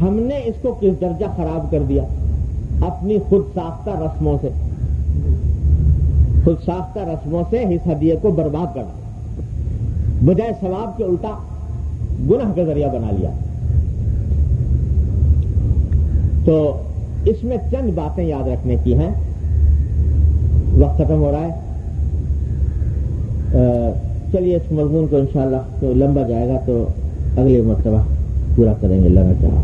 ہم نے اس کو کس درجہ خراب کر دیا، اپنی خود ساختہ رسموں سے، خود ساختہ رسموں سے اس ہدیے کو برباد کرنا، بجائے ثواب کے الٹا گناہ کا ذریعہ بنا لیا۔ تو اس میں چند باتیں یاد رکھنے کی ہیں، وقت ختم ہو رہا ہے، چلیے اس مضمون کو انشاءاللہ تو لمبا جائے گا تو اگلی مرتبہ پورا کریں گے اللہ نے چاہا.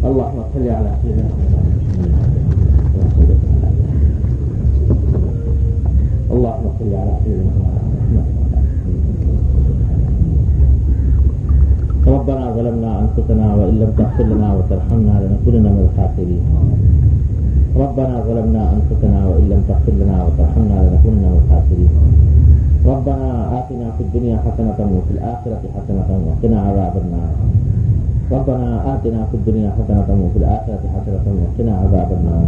اللهم صل على سيدنا اللهم صل على سيدنا ربنا ظلمنا انفسنا وان لم تغفر لنا وترحمنا لنكونن من الخاسرين. ربنا ظلمنا انفسنا وان لم تغفر لنا وترحمنا لنكونن من الخاسرين. ربنا آتنا في الدنيا حسنة وفي الآخرة حسنة وقنا عذاب النار. ربنا آتنا في الدنيا حسنة وفي الآخرة حسنة وقنا عذاب النار.